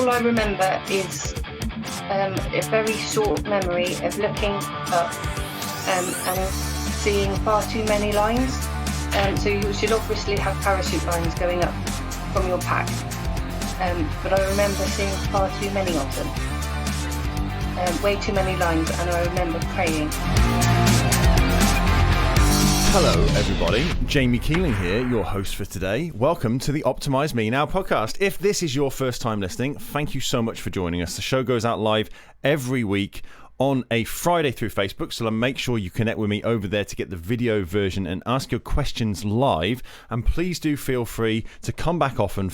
all I remember is a very short memory of looking up and seeing far too many lines. So you should obviously have parachute lines going up from your pack. But I remember seeing far too many of them. Way too many lines, and I remember praying. Hello everybody, Jamie Keeling here, your host for today. Welcome to the Optimize Me Now podcast. If this is your first time listening, thank you so much for joining us. The show goes out live every week on a Friday through Facebook, so make sure you connect with me over there to get the video version and ask your questions live. And please do feel free to come back often,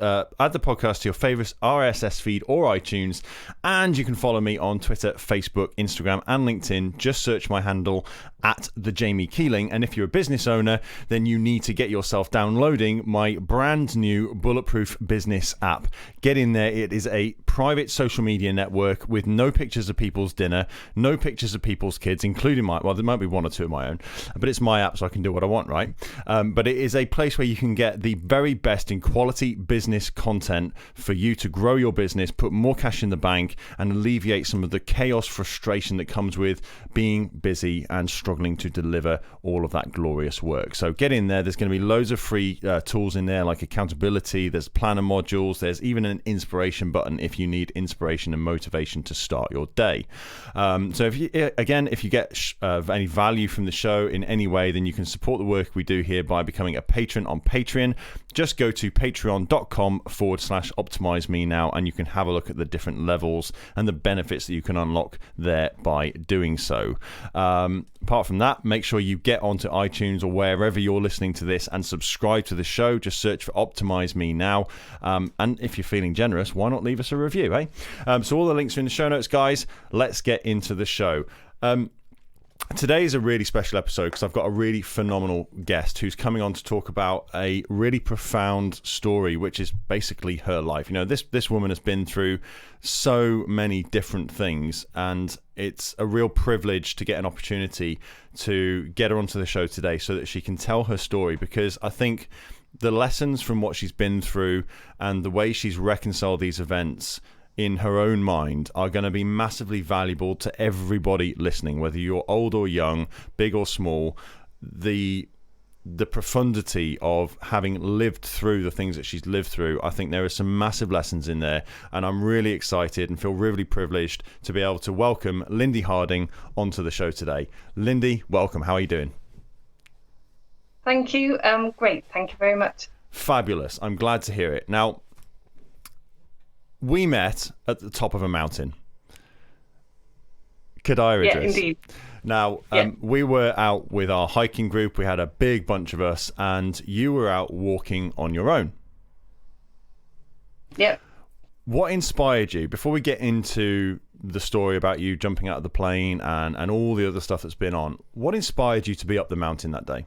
add the podcast to your favourite RSS feed or iTunes, and you can follow me on Twitter, Facebook, Instagram and LinkedIn. Just search my handle at the Jamie Keeling, and if you're a business owner, then you need to get yourself downloading my brand new Bulletproof Business app. Get in there. It is a private social media network with no pictures of people's dinner, no pictures of people's kids, including there might be one or two of my own, but it's my app, so I can do what I want, right? But it is a place where you can get the very best in quality business content for you to grow your business, put more cash in the bank, and alleviate some of the chaos, frustration that comes with being busy and struggling to deliver all of that glorious work. So get in there. There's going to be loads of free tools in there, like accountability. There's planner modules. There's even an inspiration button if you need inspiration and motivation to start your day. So if you get any value from the show in any way, then you can support the work we do here by becoming a patron on Patreon. Just go to patreon.com/optimize me now, and you can have a look at the different levels and the benefits that you can unlock there by doing so. Apart from that, make sure you get onto iTunes or wherever you're listening to this and subscribe to the show. Just search for Optimize Me Now. And if you're feeling generous, why not leave us a review, eh? So all the links are in the show notes, guys. Let's get into the show. Today is a really special episode because I've got a really phenomenal guest who's coming on to talk about a really profound story, which is basically her life. You know, this woman has been through so many different things, and it's a real privilege to get an opportunity to get her onto the show today so that she can tell her story, because I think the lessons from what she's been through and the way she's reconciled these events in her own mind are going to be massively valuable to everybody listening, whether you're old or young, big or small. The profundity of having lived through the things that she's lived through, I think there are some massive lessons in there, and I'm really excited and feel really privileged to be able to welcome Lyndi Harding onto the show today. Lyndi, welcome. How are you doing? Thank you. Great. Thank you very much. Fabulous. I'm glad to hear it. Now, we met at the top of a mountain. Kadira. Yeah, indeed. Now, we were out with our hiking group. We had a big bunch of us, and you were out walking on your own. Yep. What inspired you, before we get into the story about you jumping out of the plane and all the other stuff that's been on, what inspired you to be up the mountain that day?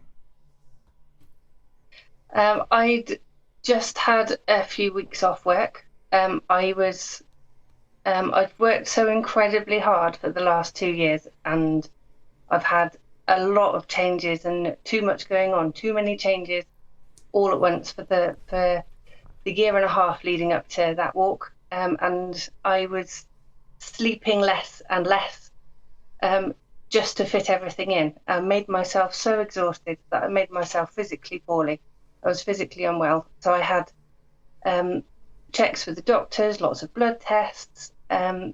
I'd just had a few weeks off work. I'd worked so incredibly hard for the last 2 years, and I've had a lot of changes and too much going on, too many changes all at once for the year and a half leading up to that walk. And I was sleeping less and less just to fit everything in. I made myself so exhausted that I made myself physically poorly. I was physically unwell. So I had checks with the doctors, lots of blood tests, and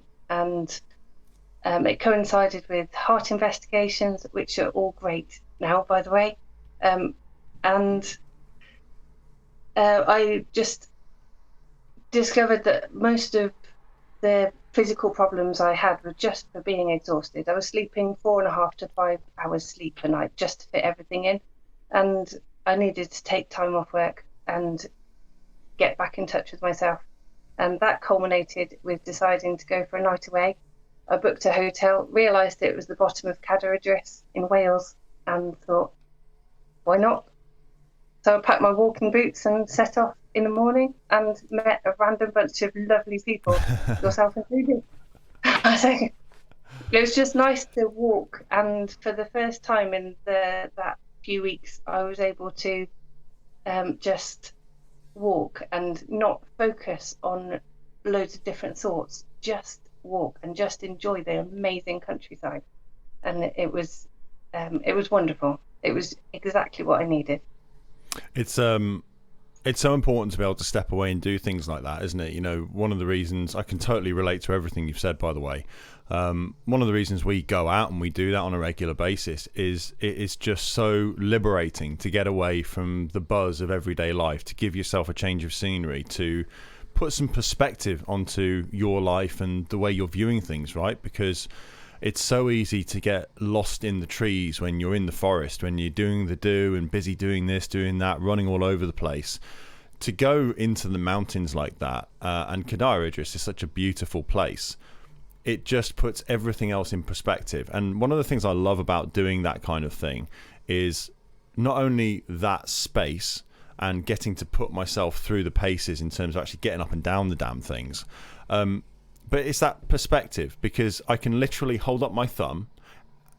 it coincided with heart investigations, which are all great now, by the way. And I just discovered that most of the physical problems I had were just for being exhausted. I was sleeping 4.5 to 5 hours sleep a night just to fit everything in, and I needed to take time off work and get back in touch with myself. And that culminated with deciding to go for a night away. I booked a hotel, realised it was the bottom of Cadair in Wales, and thought, why not? So I packed my walking boots and set off in the morning and met a random bunch of lovely people, yourself included. So it was just nice to walk, and for the first time in that few weeks, I was able to just walk and not focus on loads of different thoughts, just walk and just enjoy the amazing countryside. And it was wonderful. It was exactly what I needed. It's so important to be able to step away and do things like that, isn't it? You know, one of the reasons I can totally relate to everything you've said, by the way. One of the reasons we go out and we do that on a regular basis is it is just so liberating to get away from the buzz of everyday life, to give yourself a change of scenery, to put some perspective onto your life and the way you're viewing things, right? Because it's so easy to get lost in the trees when you're in the forest, when you're doing the do and busy doing this, doing that, running all over the place. To go into the mountains like that, and Cadair Idris is such a beautiful place, it just puts everything else in perspective. And one of the things I love about doing that kind of thing is not only that space and getting to put myself through the paces in terms of actually getting up and down the damn things, but it's that perspective, because I can literally hold up my thumb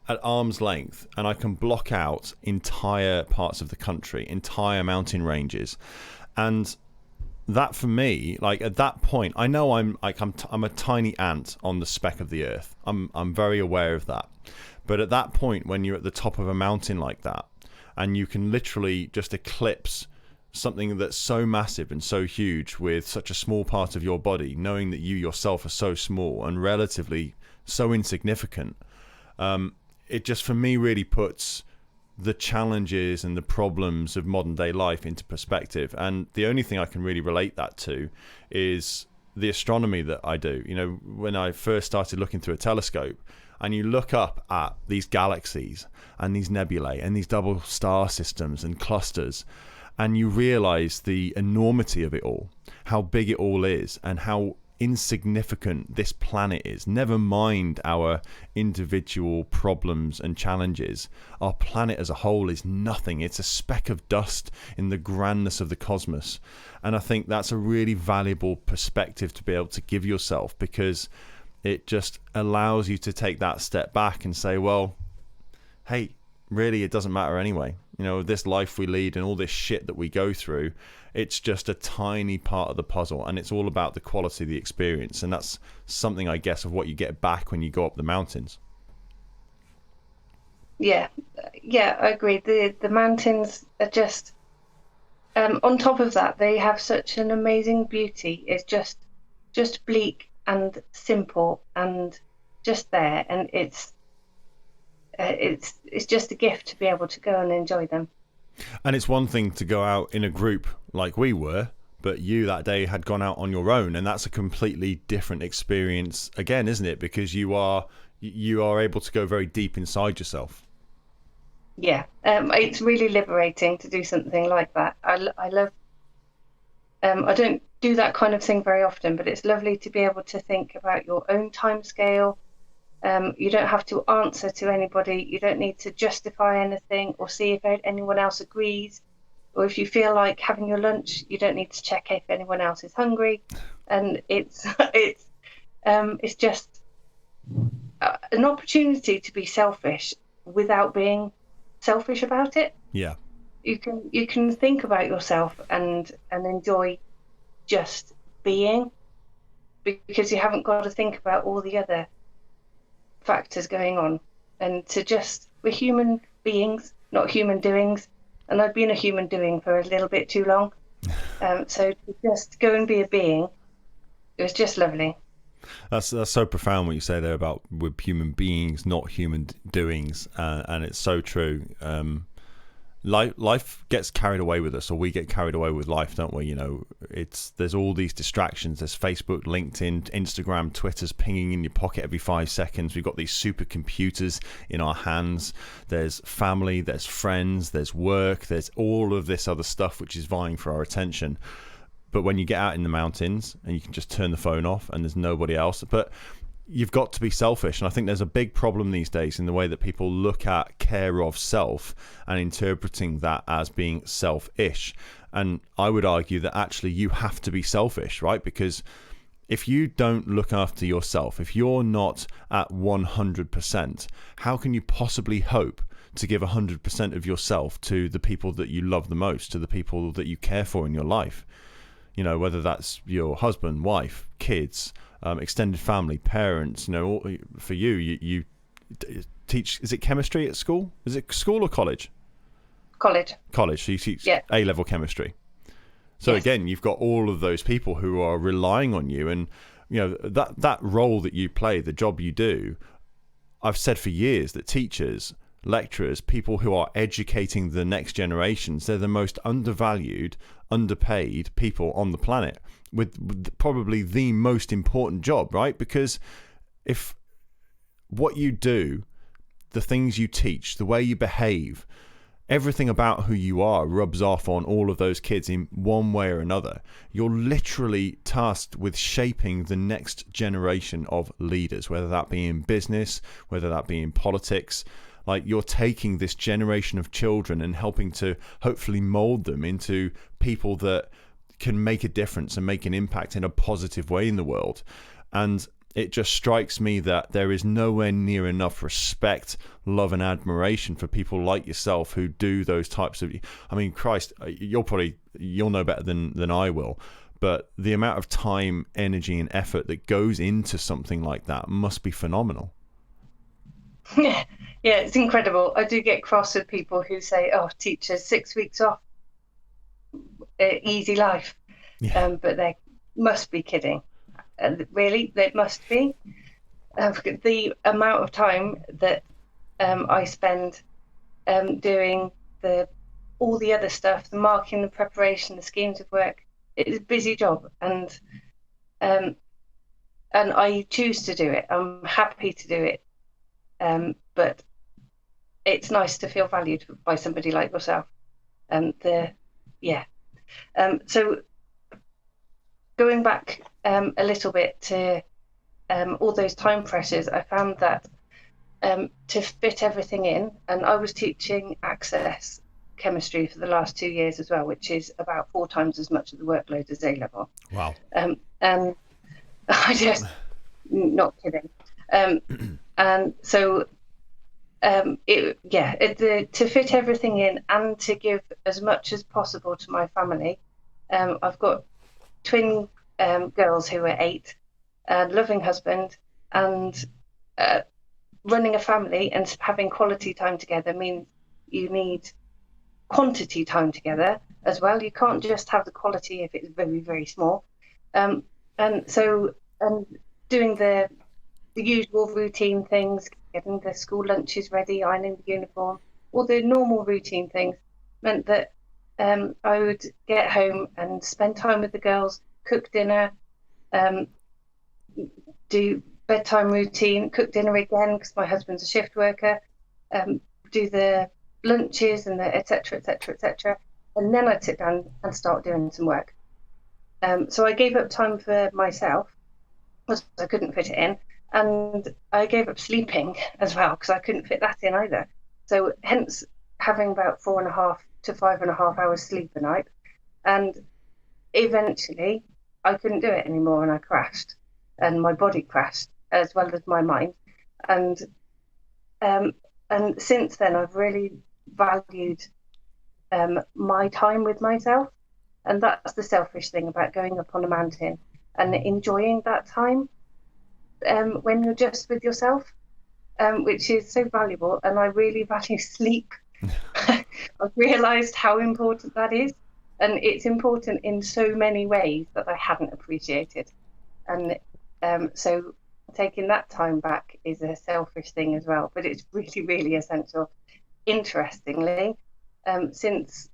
at arm's length and I can block out entire parts of the country, entire mountain ranges. And that, for me, like at that point, I know I'm a tiny ant on the speck of the earth. I'm very aware of that. But at that point, when you're at the top of a mountain like that, and you can literally just eclipse something that's so massive and so huge with such a small part of your body, knowing that you yourself are so small and relatively so insignificant, it just, for me, really puts the challenges and the problems of modern day life into perspective. And the only thing I can really relate that to is the astronomy that I do. You know, when I first started looking through a telescope, and you look up at these galaxies and these nebulae and these double star systems and clusters, and you realize the enormity of it all, how big it all is, and how insignificant this planet is. Never mind our individual problems and challenges. Our planet as a whole is nothing. It's a speck of dust in the grandness of the cosmos. And I think that's a really valuable perspective to be able to give yourself, because it just allows you to take that step back and say, well, hey, really, it doesn't matter anyway. You know, this life we lead and all this shit that we go through, it's just a tiny part of the puzzle, and it's all about the quality of the experience. And that's something, I guess, of what you get back when you go up the mountains. Yeah, I agree. The mountains are just, on top of that, they have such an amazing beauty. It's just bleak and simple and just there, and it's just a gift to be able to go and enjoy them. And it's one thing to go out in a group like we were, but you that day had gone out on your own, and that's a completely different experience again, isn't it? Because you are able to go very deep inside yourself. Yeah, it's really liberating to do something like that. I love. I don't do that kind of thing very often, but it's lovely to be able to think about your own timescale. You don't have to answer to anybody. You don't need to justify anything or see if anyone else agrees. Or if you feel like having your lunch, you don't need to check if anyone else is hungry. And it's just an opportunity to be selfish without being selfish about it. Yeah. You can think about yourself and enjoy just being, because you haven't got to think about all the other factors going on. And we're human beings, not human doings, and I've been a human doing for a little bit too long. So to just go and be a being, it was just lovely. That's so profound what you say there about we're human beings, not human doings, and it's so true. Life gets carried away with us, or we get carried away with life, don't we? You know, there's all these distractions. There's Facebook, LinkedIn, Instagram, Twitter's pinging in your pocket every 5 seconds. We've got these supercomputers in our hands. There's family, there's friends, there's work, there's all of this other stuff which is vying for our attention. But when you get out in the mountains and you can just turn the phone off and there's nobody else, but you've got to be selfish. And I think there's a big problem these days in the way that people look at care of self and interpreting that as being selfish. And I would argue that actually you have to be selfish, right? Because if you don't look after yourself, if you're not at 100%, how can you possibly hope to give 100% of yourself to the people that you love the most, to the people that you care for in your life? whether that's your husband, wife, kids, extended family, parents, for you teach, is it chemistry at school? Is it school or college? College. So you teach A-level chemistry. So yes. Again, you've got all of those people who are relying on you, and that role that you play, the job you do. I've said for years that teachers, lecturers, people who are educating the next generations, they're the most undervalued, underpaid people on the planet, with probably the most important job, right? Because if what you do, the things you teach, the way you behave, everything about who you are rubs off on all of those kids in one way or another. You're literally tasked with shaping the next generation of leaders, whether that be in business, whether that be in politics. Like, you're taking this generation of children and helping to hopefully mold them into people that can make a difference and make an impact in a positive way in the world. And it just strikes me that there is nowhere near enough respect, love and admiration for people like yourself who do those types of... I mean, Christ, you'll know better than I will, but the amount of time, energy and effort that goes into something like that must be phenomenal. Yeah, it's incredible. I do get cross with people who say, oh, teachers, 6 weeks off, easy life. Yeah. But they must be kidding. Really, they must be. The amount of time that I spend doing all the other stuff, the marking, the preparation, the schemes of work, it's a busy job, and I choose to do it. I'm happy to do it, but it's nice to feel valued by somebody like yourself. So going back a little bit to all those time pressures, I found that to fit everything in, and I was teaching access chemistry for the last 2 years as well, which is about 4 times as much of the workload as A-level. Wow. And I just, not kidding. And so to fit everything in and to give as much as possible to my family. I've got twin girls who are 8, a loving husband, and running a family and having quality time together means you need quantity time together as well. You can't just have the quality if it's very, very small. And so doing the usual routine things, getting the school lunches ready, ironing the uniform, all the normal routine things meant that I would get home and spend time with the girls, cook dinner, do bedtime routine, cook dinner again because my husband's a shift worker, do the lunches and the et cetera, and then I'd sit down and start doing some work. So I gave up time for myself because I couldn't fit it in, and I gave up sleeping as well because I couldn't fit that in either. So hence having about 4.5 to 5.5 hours sleep a night, and eventually I couldn't do it anymore and I crashed, and my body crashed as well as my mind, and since then I've really valued my time with myself, and that's the selfish thing about going up on a mountain and enjoying that time when you're just with yourself, which is so valuable. And I really value sleep. I've realised how important that is, and it's important in so many ways that I hadn't appreciated. And so taking that time back is a selfish thing as well, but it's really, really essential. Interestingly, since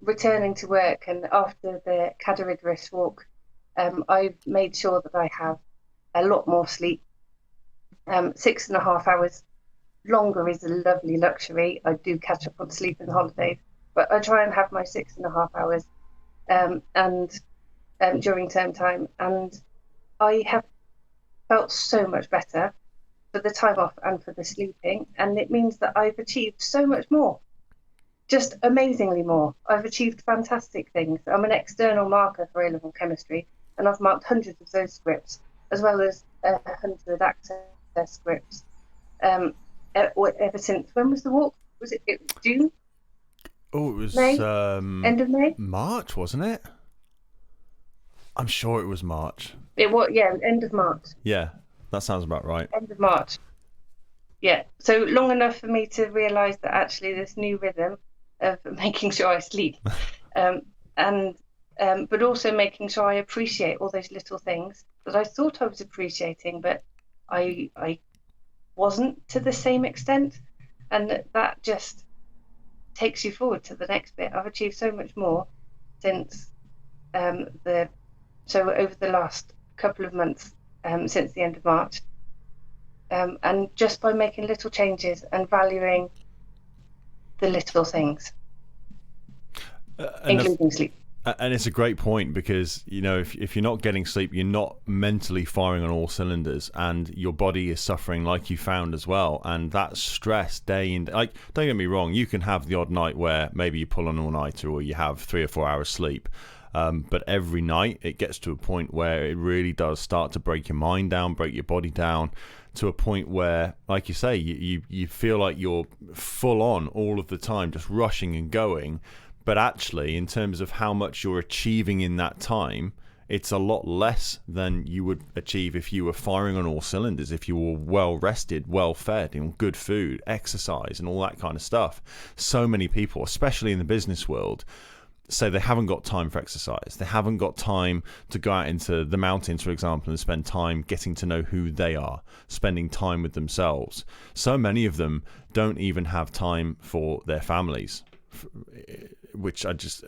returning to work and after the Cadaridris walk, I've made sure that I have a lot more sleep. 6.5 hours longer is a lovely luxury. I do catch up on sleep in the holidays, but I try and have my 6.5 hours during term time, and I have felt so much better for the time off and for the sleeping, and it means that I've achieved so much more, just amazingly more. I've achieved fantastic things. I'm an external marker for A-level chemistry, and I've marked hundreds of those scripts, as well as 100 access scripts. Ever since, when was the walk? Was it June? Oh, it was May? End of May? March, wasn't it? I'm sure it was March. It was, yeah, end of March. Yeah, that sounds about right. End of March. Yeah. So long enough for me to realise that actually this new rhythm of making sure I sleep, um, and but also making sure I appreciate all those little things that I thought I was appreciating, but I wasn't to the same extent, and that just takes you forward to the next bit. I've achieved so much more since over the last couple of months, since the end of March, and just by making little changes and valuing the little things, including sleep. And it's a great point because, you know, if you're not getting sleep, you're not mentally firing on all cylinders, and your body is suffering, like you found as well. And that stress day in, like, don't get me wrong, you can have the odd night where maybe you pull an all-nighter or you have 3 or 4 hours sleep. But every night it gets to a point where it really does start to break your mind down, break your body down, to a point where, like you say, you feel like you're full on all of the time, just rushing and going. But actually, in terms of how much you're achieving in that time, it's a lot less than you would achieve if you were firing on all cylinders, if you were well rested, well fed, and good food, exercise, and all that kind of stuff. So many people, especially in the business world, say they haven't got time for exercise. They haven't got time to go out into the mountains, for example, and spend time getting to know who they are, spending time with themselves. So many of them don't even have time for their families, which I just,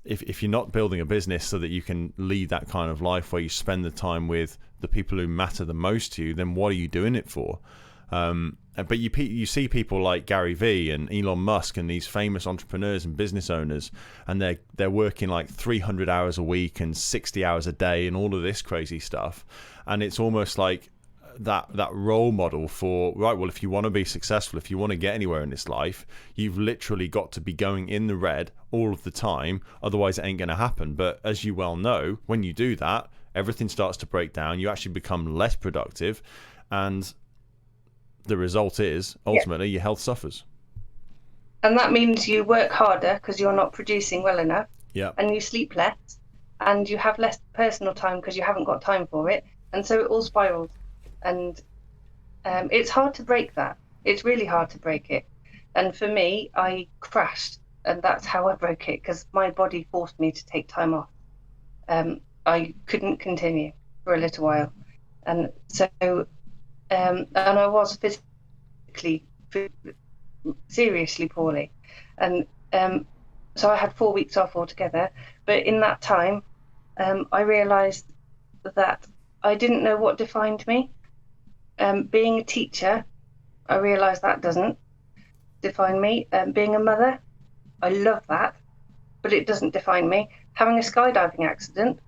if you're not building a business so that you can lead that kind of life where you spend the time with the people who matter the most to you, then what are you doing it for? But you see people like Gary Vee and Elon Musk and these famous entrepreneurs and business owners, and they're working like 300 hours a week and 60 hours a day and all of this crazy stuff. And it's almost like that role model for, right, well, if you want to be successful, if you want to get anywhere in this life, you've literally got to be going in the red all of the time, otherwise it ain't going to happen. But as you well know, when you do that, everything starts to break down, you actually become less productive, and the result is ultimately your health suffers. And that means you work harder because you're not producing well enough, and you sleep less, and you have less personal time because you haven't got time for it, and so it all spirals. And it's hard to break that. It's really hard to break it. And for me, I crashed, and that's how I broke it, because my body forced me to take time off. I couldn't continue for a little while, and so and I was physically seriously poorly, and so I had 4 weeks off altogether. But in that time, I realised that I didn't know what defined me. Being a teacher, I realised that doesn't define me. Being a mother, I love that, but it doesn't define me. Having a skydiving accident,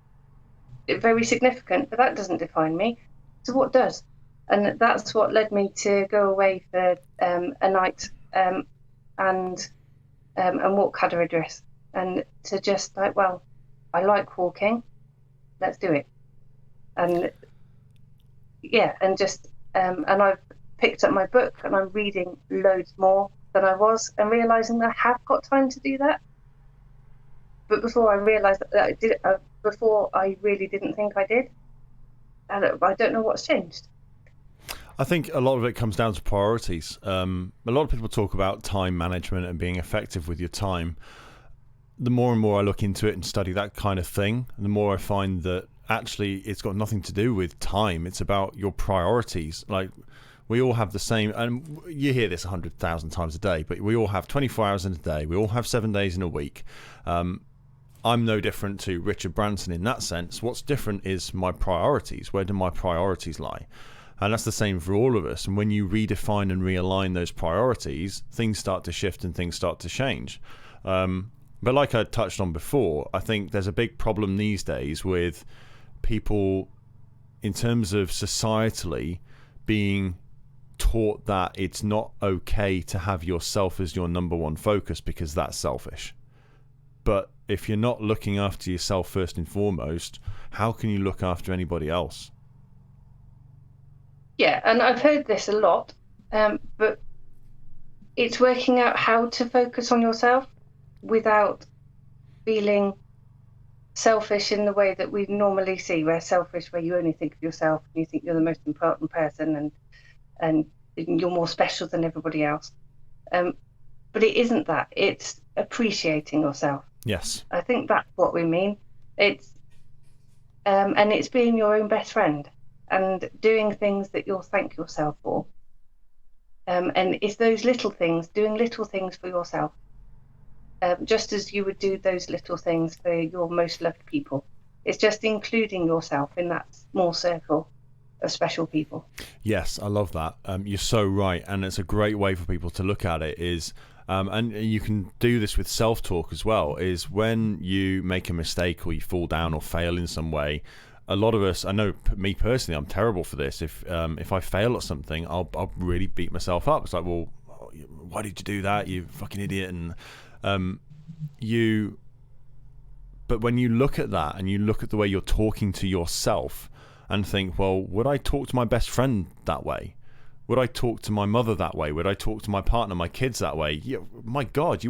it's very significant, but that doesn't define me. So what does? And that's what led me to go away for a night and walk Hadar and to just like, well, I like walking, let's do it. And yeah, and just and I've picked up my book and I'm reading loads more than I was, and realising that I have got time to do that. But before I realised that I did, before I really didn't think I did, and I don't know what's changed. I think a lot of it comes down to priorities. A lot of people talk about time management and being effective with your time. The more and more I look into it and study that kind of thing, the more I find that actually it's got nothing to do with time. It's about your priorities. Like, we all have the same, and you hear this 100,000 times a day, but we all have 24 hours in a day. We all have 7 days in a week. I'm no different to Richard Branson in that sense. What's different is my priorities. Where do my priorities lie? And that's the same for all of us. And when you redefine and realign those priorities, things start to shift and things start to change. But like I touched on before, I think there's a big problem these days with people in terms of societally being taught that it's not okay to have yourself as your number one focus because that's selfish. But if you're not looking after yourself first and foremost, how can you look after anybody else? Yeah, and I've heard this a lot, but it's working out how to focus on yourself without feeling selfish in the way that we normally see. We're selfish where you only think of yourself and you think you're the most important person and you're more special than everybody else. But it isn't that. It's appreciating yourself. Yes. I think that's what we mean. It's and it's being your own best friend and doing things that you'll thank yourself for. And it's those little things, doing little things for yourself, just as you would do those little things for your most loved people. It's just including yourself in that small circle of special people. Yes, I love that. You're so right. And it's a great way for people to look at it is, and you can do this with self-talk as well, is when you make a mistake or you fall down or fail in some way. A lot of us, I know me personally, I'm terrible for this. If I fail at something, I'll really beat myself up. It's like, well, why did you do that? You fucking idiot. And but when you look at that and you look at the way you're talking to yourself and think, well, would I talk to my best friend that way? Would I talk to my mother that way? Would I talk to my partner, my kids that way? Yeah, my God,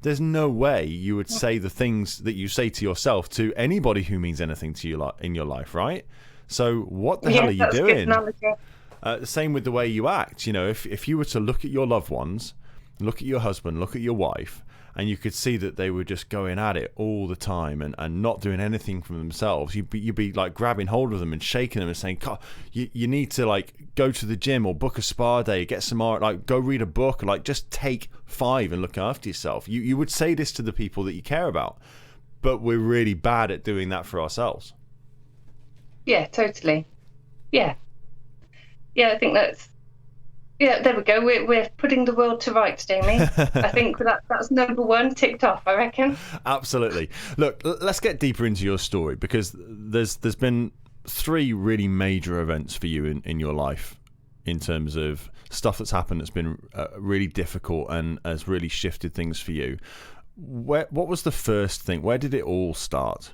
there's no way you would say the things that you say to yourself to anybody who means anything to you in your life, right? So what the hell are you doing? Same with the way you act. You know, if you were to look at your loved ones, look at your husband, look at your wife, and you could see that they were just going at it all the time and not doing anything for themselves, you'd be like grabbing hold of them and shaking them and saying, God, you need to like go to the gym or book a spa day, get some art, like go read a book, like just take 5 and look after yourself. You would say this to the people that you care about, but we're really bad at doing that for ourselves. Yeah, totally. Yeah, I think that's. Yeah, there we go. We're putting the world to rights, Jamie. I think that's number 1 ticked off, I reckon. Absolutely. Look, let's get deeper into your story, because there's been 3 really major events for you in your life in terms of stuff that's happened that's been really difficult and has really shifted things for you. What was the first thing? Where did it all start?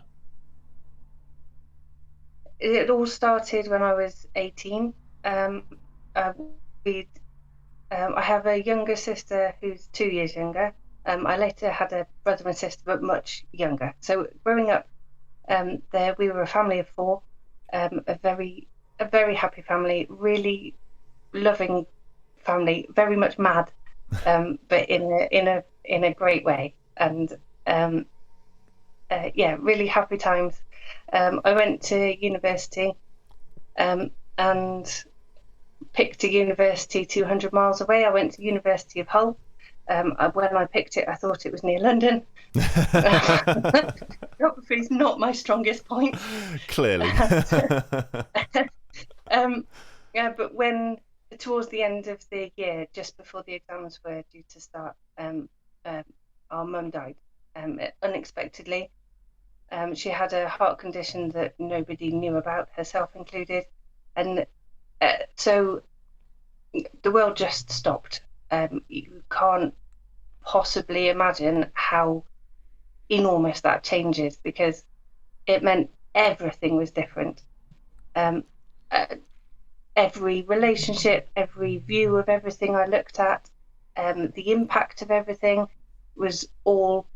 It all started when I was 18. I have a younger sister who's 2 years younger. I later had a brother and sister, but much younger. So growing up, we were a family of 4, a very happy family, really loving family, very much mad, but in a great way. And really happy times. I went to university, and picked a university 200 miles away. I went to University of Hull. When I picked it, I thought it was near London. Geography is not my strongest point. Clearly. But when towards the end of the year, just before the exams were due to start, our mum died unexpectedly. She had a heart condition that nobody knew about, herself included, and so the world just stopped. You can't possibly imagine how enormous that change is, because it meant everything was different. Every relationship, every view of everything I looked at, the impact of everything was all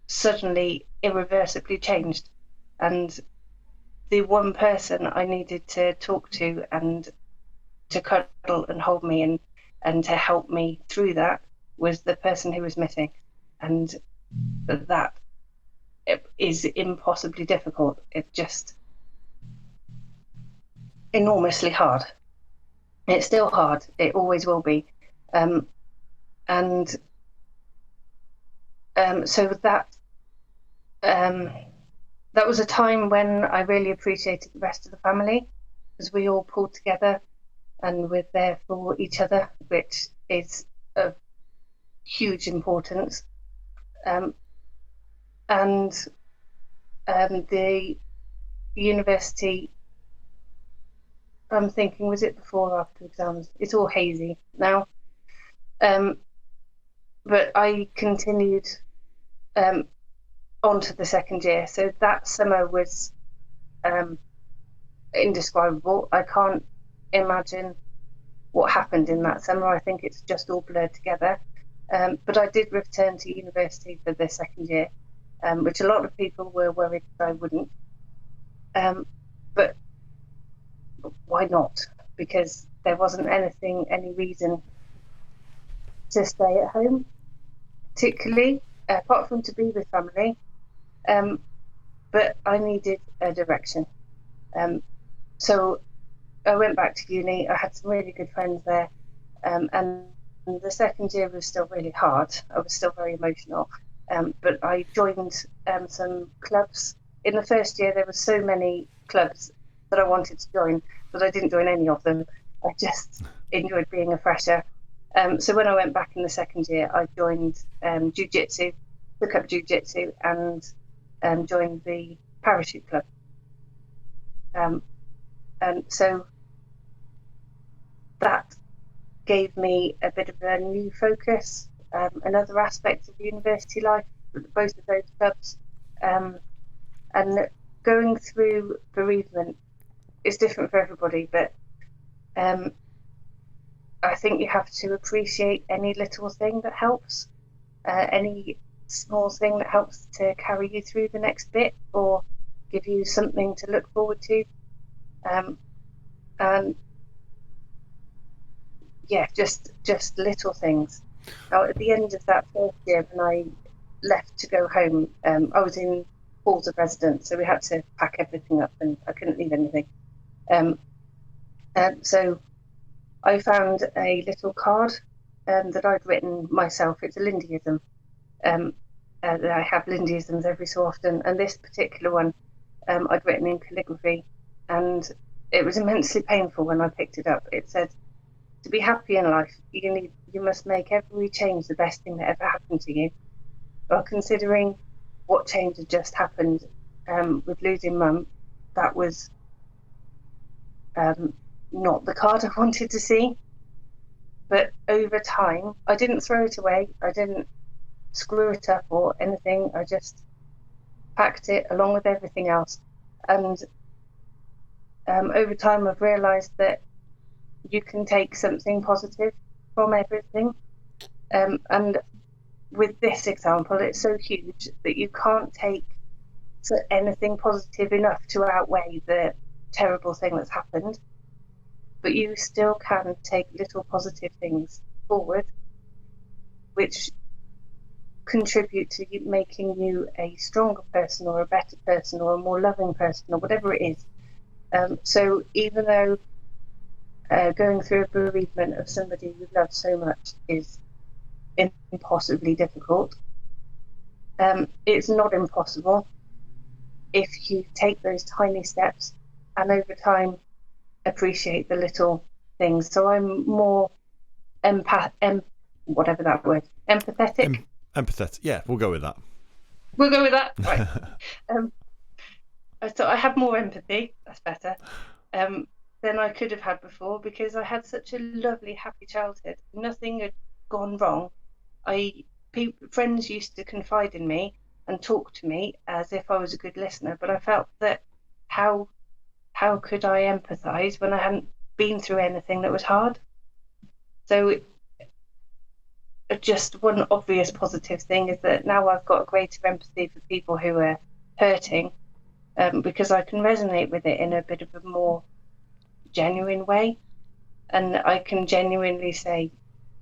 suddenly irreversibly changed. And the one person I needed to talk to and to cuddle and hold me and to help me through that was the person who was missing. And that is impossibly difficult. It's just enormously hard. It's still hard. It always will be. So that was a time when I really appreciated the rest of the family, because we all pulled together and we're there for each other, which is of huge importance. The university, I'm thinking, was it before or after exams? It's all hazy now. But I continued on to the second year. So that summer was indescribable. I can't imagine what happened in that summer. I think it's just all blurred together. But I did return to university for the second year. which a lot of people were worried that I wouldn't. But why not? Because there wasn't any reason to stay at home, particularly, apart from to be with family. But I needed a direction. So I went back to uni. I had some really good friends there. And the second year was still really hard. I was still very emotional. But I joined some clubs. In the first year, there were so many clubs that I wanted to join, but I didn't join any of them. I just enjoyed being a fresher. So when I went back in the second year, I joined jiu-jitsu, took up jiu-jitsu, and joined the parachute club. And so that gave me a bit of a new focus, another aspect of university life, both of those clubs. And going through bereavement is different for everybody, but I think you have to appreciate any little thing that helps, any small thing that helps to carry you through the next bit or give you something to look forward to. And yeah, just little things. Now, at the end of that first year, when I left to go home, I was in halls of residence, so we had to pack everything up, and I couldn't leave anything. So I found a little card that I'd written myself. It's a Lyndyism. I have Lyndyisms every so often, and this particular one I'd written in calligraphy, and it was immensely painful when I picked it up. It said, "To be happy in life, you must make every change the best thing that ever happened to you." Well, considering what change had just happened with losing Mum, that was not the card I wanted to see. But over time, I didn't throw it away. I didn't screw it up or anything. I just packed it along with everything else. And over time, I've realised that you can take something positive from everything. And with this example, it's so huge that you can't take anything positive enough to outweigh the terrible thing that's happened. But you still can take little positive things forward, which contribute to you making you a stronger person or a better person or a more loving person or whatever it is. So even though going through a bereavement of somebody you love so much is impossibly difficult, it's not impossible if you take those tiny steps and over time appreciate the little things. So I'm more empathetic. Empathetic. Yeah, we'll go with that. We'll go with that. Right. So I have more empathy. That's better. Than I could have had before, because I had such a lovely, happy childhood. Nothing had gone wrong. Friends used to confide in me and talk to me as if I was a good listener, but I felt that how could I empathise when I hadn't been through anything that was hard? So just one obvious positive thing is that now I've got a greater empathy for people who are hurting, because I can resonate with it in a bit of a more genuine way, and I can genuinely say,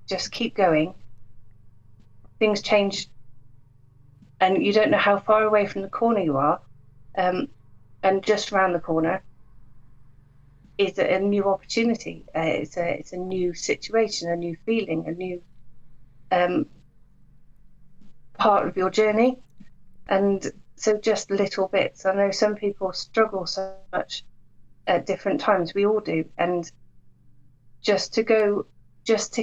just keep going. Things change, and you don't know how far away from the corner you are, and just around the corner is a new opportunity. It's a new situation, a new feeling, a new part of your journey. And so just little bits. I know some people struggle so much at different times. We all do. And just to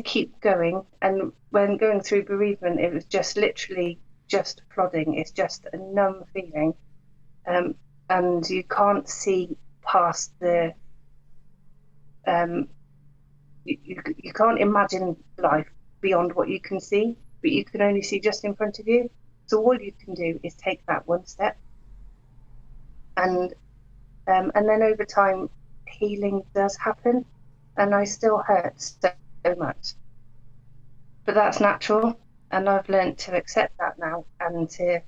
keep going. And when going through bereavement, it was just literally just plodding. It's just a numb feeling. And you can't see past the you can't imagine life beyond what you can see, but you can only see just in front of you. So all you can do is take that one step, and then over time healing does happen. And I still hurt so much, but that's natural, and I've learned to accept that now and to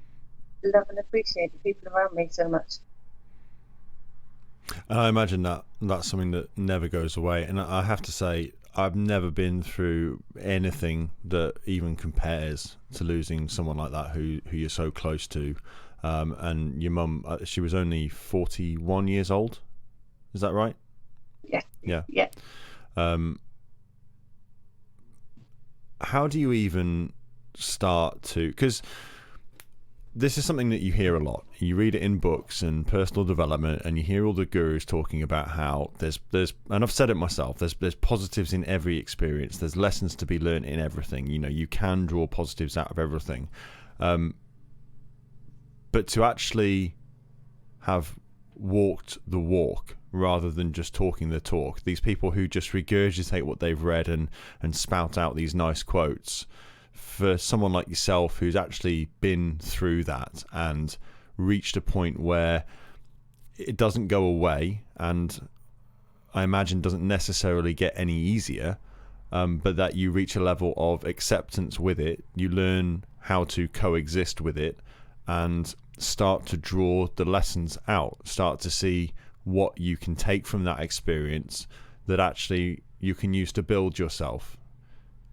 love and appreciate the people around me so much. And I imagine that that's something that never goes away. And I have to say, I've never been through anything that even compares to losing someone like that who you're so close to. And your mum, she was only 41 years old. Is that right? Yeah. Yeah. Yeah. How do you even start to, because this is something that you hear a lot. You read it in books and personal development, and you hear all the gurus talking about how there's and I've said it myself, there's positives in every experience. There's lessons to be learned in everything. You know, you can draw positives out of everything. But to actually have walked the walk rather than just talking the talk, these people who just regurgitate what they've read and spout out these nice quotes, for someone like yourself who's actually been through that and reached a point where it doesn't go away, and I imagine doesn't necessarily get any easier, but that you reach a level of acceptance with it, you learn how to coexist with it and start to draw the lessons out, start to see what you can take from that experience that actually you can use to build yourself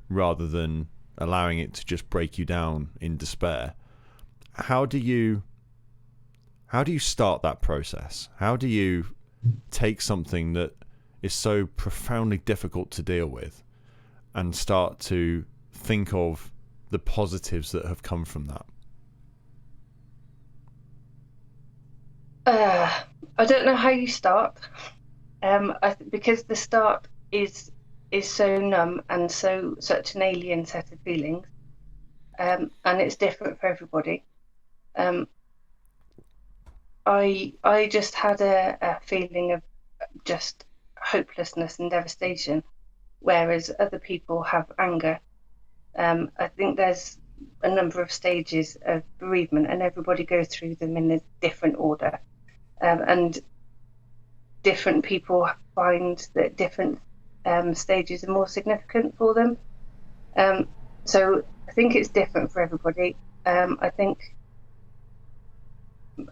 rather than allowing it to just break you down in despair. How do you start that process? How do you take something that is so profoundly difficult to deal with and start to think of the positives that have come from that? I don't know how you start, because the start is so numb and such an alien set of feelings, and it's different for everybody. I just had a feeling of just hopelessness and devastation, whereas other people have anger. I think there's a number of stages of bereavement, and everybody goes through them in a different order. And different people find that different stages are more significant for them. So I think it's different for everybody. I think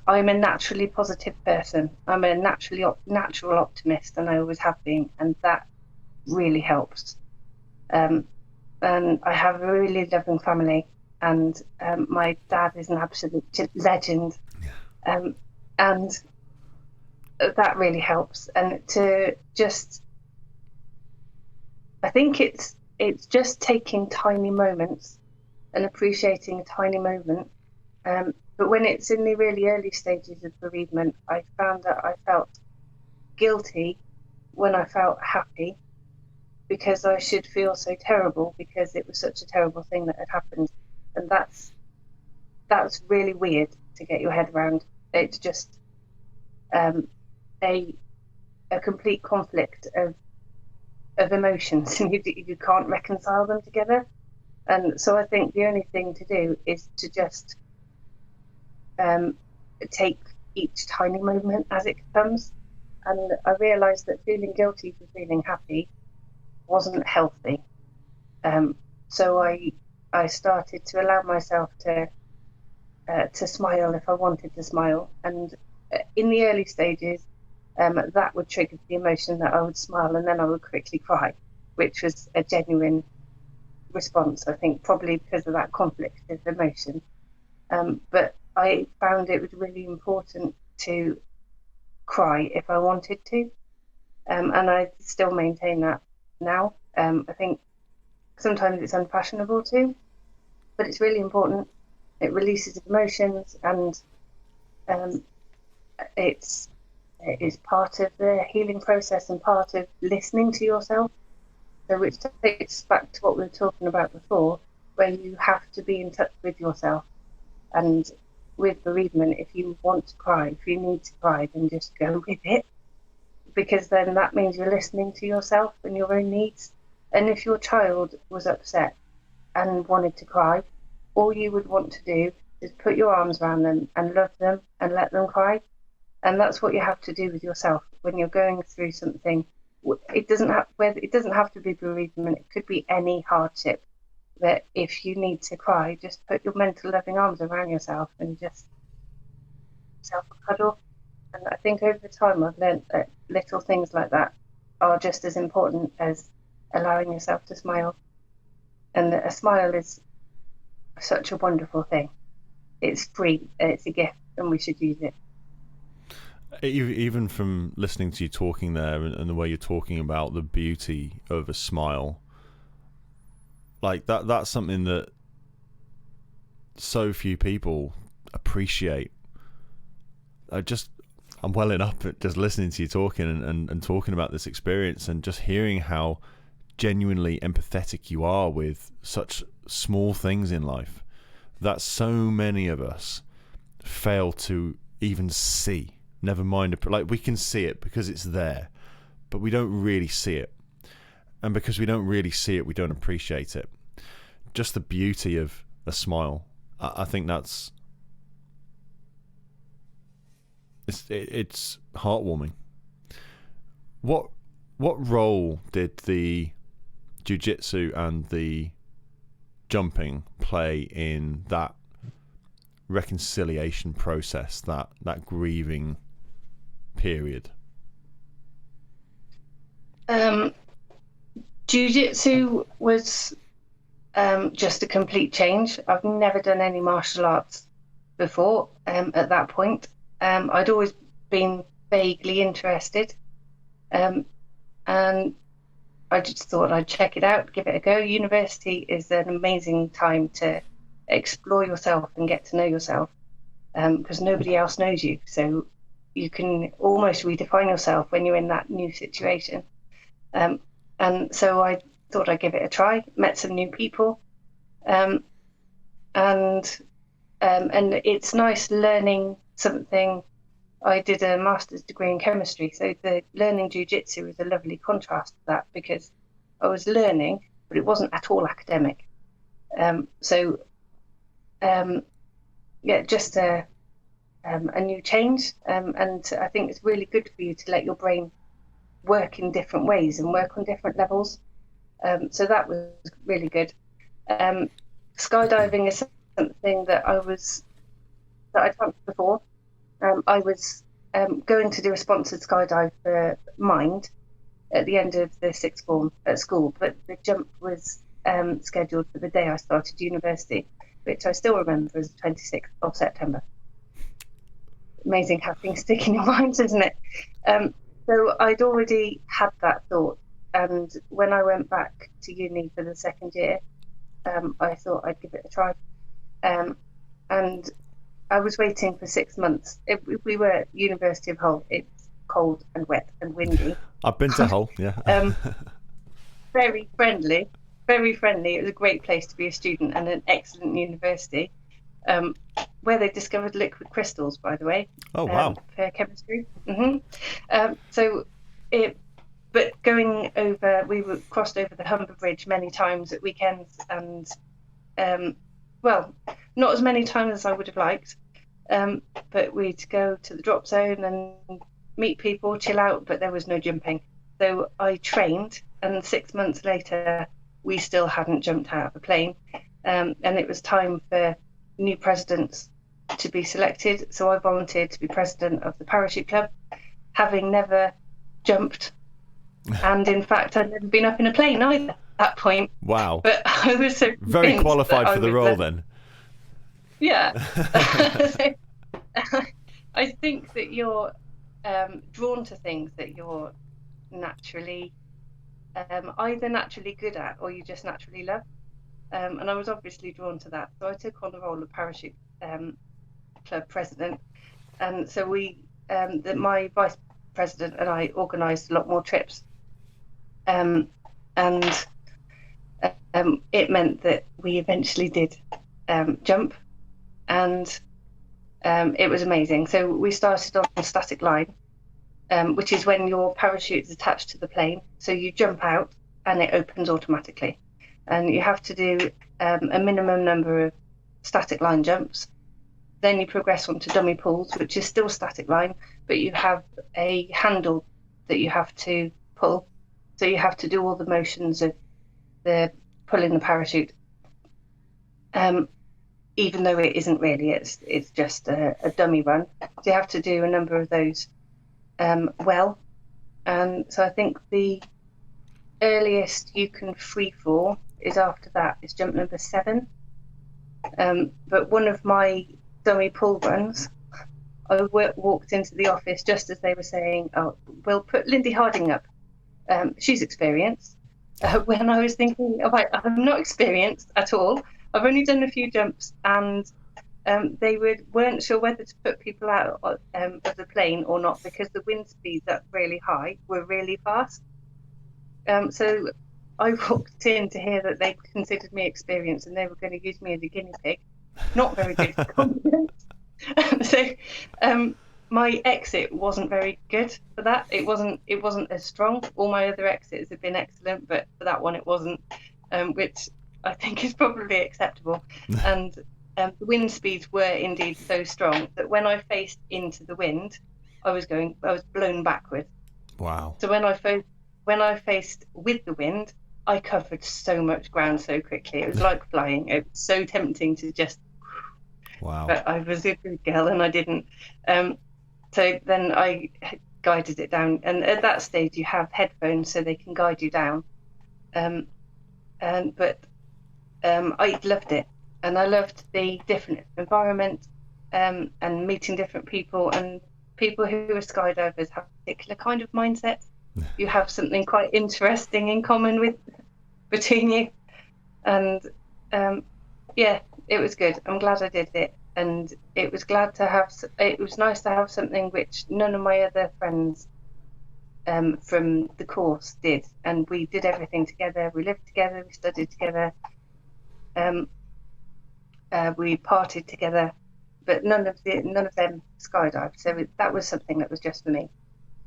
I'm a naturally positive person. I'm a natural optimist, and I always have been, and that really helps. And I have a really loving family, and my dad is an absolute legend. And that really helps. And to just, I think it's just taking tiny moments and appreciating a tiny moment. But when it's in the really early stages of bereavement, I found that I felt guilty when I felt happy, because I should feel so terrible because it was such a terrible thing that had happened. And that's really weird to get your head around. It's just a complete conflict of emotions, and you can't reconcile them together. And so I think the only thing to do is to just take each tiny moment as it comes. And I realised that feeling guilty for feeling happy wasn't healthy. So I started to allow myself to smile if I wanted to smile. And in the early stages, that would trigger the emotion that I would smile, and then I would quickly cry, which was a genuine response, I think, probably because of that conflict of emotion. But I found it was really important to cry if I wanted to, and I still maintain that now. I think sometimes it's unfashionable too, but it's really important. It releases emotions, and it's part of the healing process and part of listening to yourself. So which takes back to what we were talking about before, where you have to be in touch with yourself. And with bereavement, if you want to cry, if you need to cry, then just go with it, because then that means you're listening to yourself and your own needs. And if your child was upset and wanted to cry, all you would want to do is put your arms around them and love them and let them cry. And that's what you have to do with yourself when you're going through something. It doesn't have to be bereavement. It could be any hardship. That if you need to cry, just put your mental loving arms around yourself and just yourself a cuddle. And I think over time I've learned that little things like that are just as important as allowing yourself to smile. And that a smile is such a wonderful thing. It's free and it's a gift, and we should use it. Even from listening to you talking there and the way you're talking about the beauty of a smile, like that's something that so few people appreciate. I'm welling up at just listening to you talking and talking about this experience, and just hearing how genuinely empathetic you are with such small things in life that so many of us fail to even see. Never mind, like, we can see it because it's there, but we don't really see it. And because we don't really see it, we don't appreciate it. Just the beauty of a smile. I think it's heartwarming. What role did the jiu-jitsu and the jumping play in that reconciliation process, that grieving period? Jiu-jitsu was just a complete change. I've never done any martial arts before at that point. I'd always been vaguely interested, and I just thought I'd check it out, give it a go. University is an amazing time to explore yourself and get to know yourself, because nobody else knows you. So you can almost redefine yourself when you're in that new situation. And so I thought I'd give it a try, met some new people, and it's nice learning something. I did a master's degree in chemistry, so the learning jiu-jitsu was a lovely contrast to that, because I was learning, but it wasn't at all academic. Just a new change, and I think it's really good for you to let your brain work in different ways and work on different levels. So that was really good. Skydiving is something that I'd done before. I was going to do a sponsored skydive for Mind at the end of the sixth form at school, but the jump was scheduled for the day I started university, which I still remember as the 26th of September. Amazing how things stick in your minds, isn't it? So I'd already had that thought, and when I went back to uni for the second year, I thought I'd give it a try. And I was waiting for 6 months. We were at University of Hull. It's cold and wet and windy. I've been to Hull, yeah. Very friendly, very friendly. It was a great place to be a student, and an excellent university, where they discovered liquid crystals, by the way. Oh, wow. For chemistry. But going over, we were crossed over the Humber Bridge many times at weekends, and not as many times as I would have liked, but we'd go to the drop zone and meet people, chill out, but there was no jumping. So I trained, and 6 months later, we still hadn't jumped out of a plane, and it was time for new presidents to be selected. So I volunteered to be president of the parachute club, having never jumped, and in fact I'd never been up in a plane either at that point. Wow. But I was so very qualified for the role then. Yeah. I think that you're drawn to things that you're naturally either naturally good at or you just naturally love, and I was obviously drawn to that, so I took on the role of parachute club president. And so my vice president and I organised a lot more trips, and it meant that we eventually did jump, and it was amazing. So we started on static line, which is when your parachute is attached to the plane, so you jump out and it opens automatically, and you have to do a minimum number of static line jumps. Then you progress on to dummy pulls, which is still static line, but you have a handle that you have to pull. So you have to do all the motions of the pulling the parachute. even though it isn't really. It's just a dummy run. So you have to do a number of those well. And so I think the earliest you can free fall is after that. It's jump number 7. But one of my dummy pull runs, I walked into the office just as they were saying, "Oh, we'll put Lyndi Harding up. She's experienced." When I was thinking, I'm not experienced at all. I've only done a few jumps, and they weren't sure whether to put people out of the plane or not, because the wind speeds up really high were really fast. So I walked in to hear that they considered me experienced and they were going to use me as a guinea pig. Not very good confidence. So my exit wasn't very good for that. It wasn't as strong. All my other exits have been excellent, but for that one it wasn't, which I think is probably acceptable. And the wind speeds were indeed so strong that when I faced into the wind, I was blown backwards. Wow. So when I faced with the wind, I covered so much ground so quickly. It was like flying. It was so tempting to just. Wow. But I was a good girl and I didn't. So then I guided it down. And at that stage, you have headphones so they can guide you down. But I loved it. And I loved the different environment and meeting different people. And people who are skydivers have a particular kind of mindset. You have something quite interesting in common between you. And yeah, it was good. I'm glad I did it. And it was nice to have something which none of my other friends from the course did. And we did everything together. We lived together. We studied together. We partied together. But none of them skydived. So that was something that was just for me.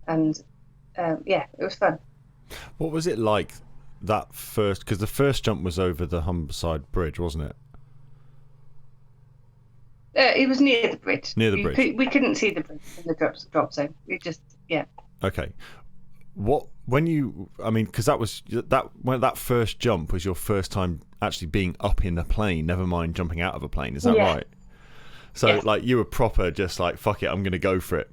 And yeah, it was fun. What was it like that first? Because the first jump was over the Humberside Bridge, wasn't it? It was near the bridge. Near the bridge. We couldn't see the bridge in the drop zone. We just, yeah. Okay. Because that first jump was your first time actually being up in a plane, never mind jumping out of a plane. Is that right? So like you were proper, just like, fuck it, I'm going to go for it.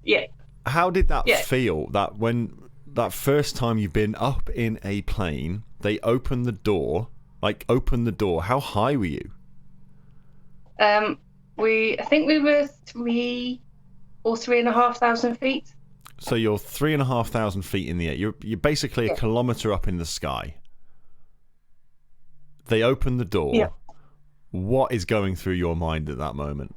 Yeah. How did that feel? That when that first time you've been up in a plane, they open the door. How high were you? I think we were 3,000 or 3,500 feet. So you're 3,500 feet in the air. You're basically a kilometre up in the sky. They open the door. Yeah. What is going through your mind at that moment?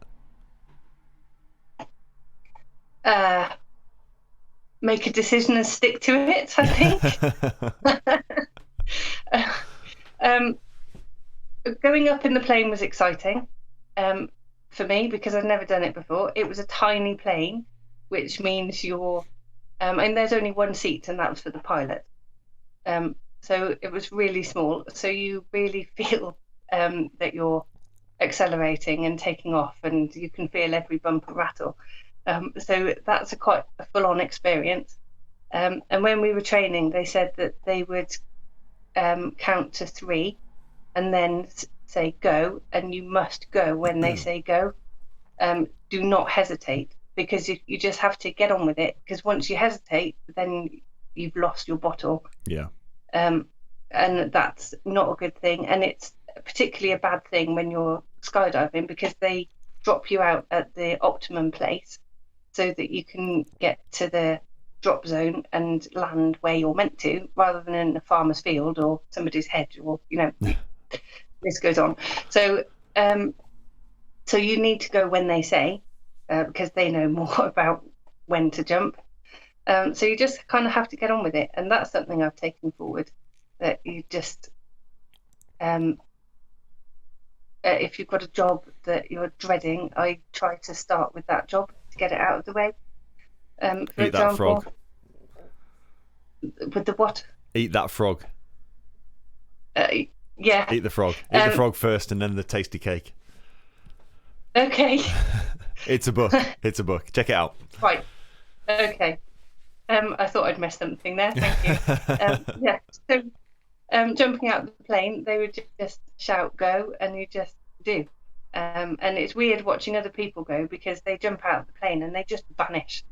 Make a decision and stick to it, I think. Going up in the plane was exciting for me because I'd never done it before. It was a tiny plane, which means and there's only one seat, and that was for the pilot. So it was really small. So you really feel that you're accelerating and taking off, and you can feel every bumper rattle. So that's quite a full-on experience. And when we were training, they said that they would count to 3 and then say go, and you must go when they say go. Do not hesitate, because you just have to get on with it, because once you hesitate, then you've lost your bottle. Yeah. And that's not a good thing. And it's particularly a bad thing when you're skydiving, because they drop you out at the optimum place so that you can get to the drop zone and land where you're meant to, rather than in a farmer's field or somebody's hedge, or this goes on. So so you need to go when they say, because they know more about when to jump. So you just kind of have to get on with it, and that's something I've taken forward, that you just if you've got a job that you're dreading, I try to start with that job to get it out of the way. For Eat that frog. With the what? Eat that frog. Yeah. Eat the frog. Eat the frog first, and then the tasty cake. Okay. It's a book. It's a book. Check it out. Right. Okay. I thought I'd messed something there. Thank you. Yeah. So, jumping out of the plane, they would just shout go, and you just do. And it's weird watching other people go, because they jump out of the plane and they just vanish,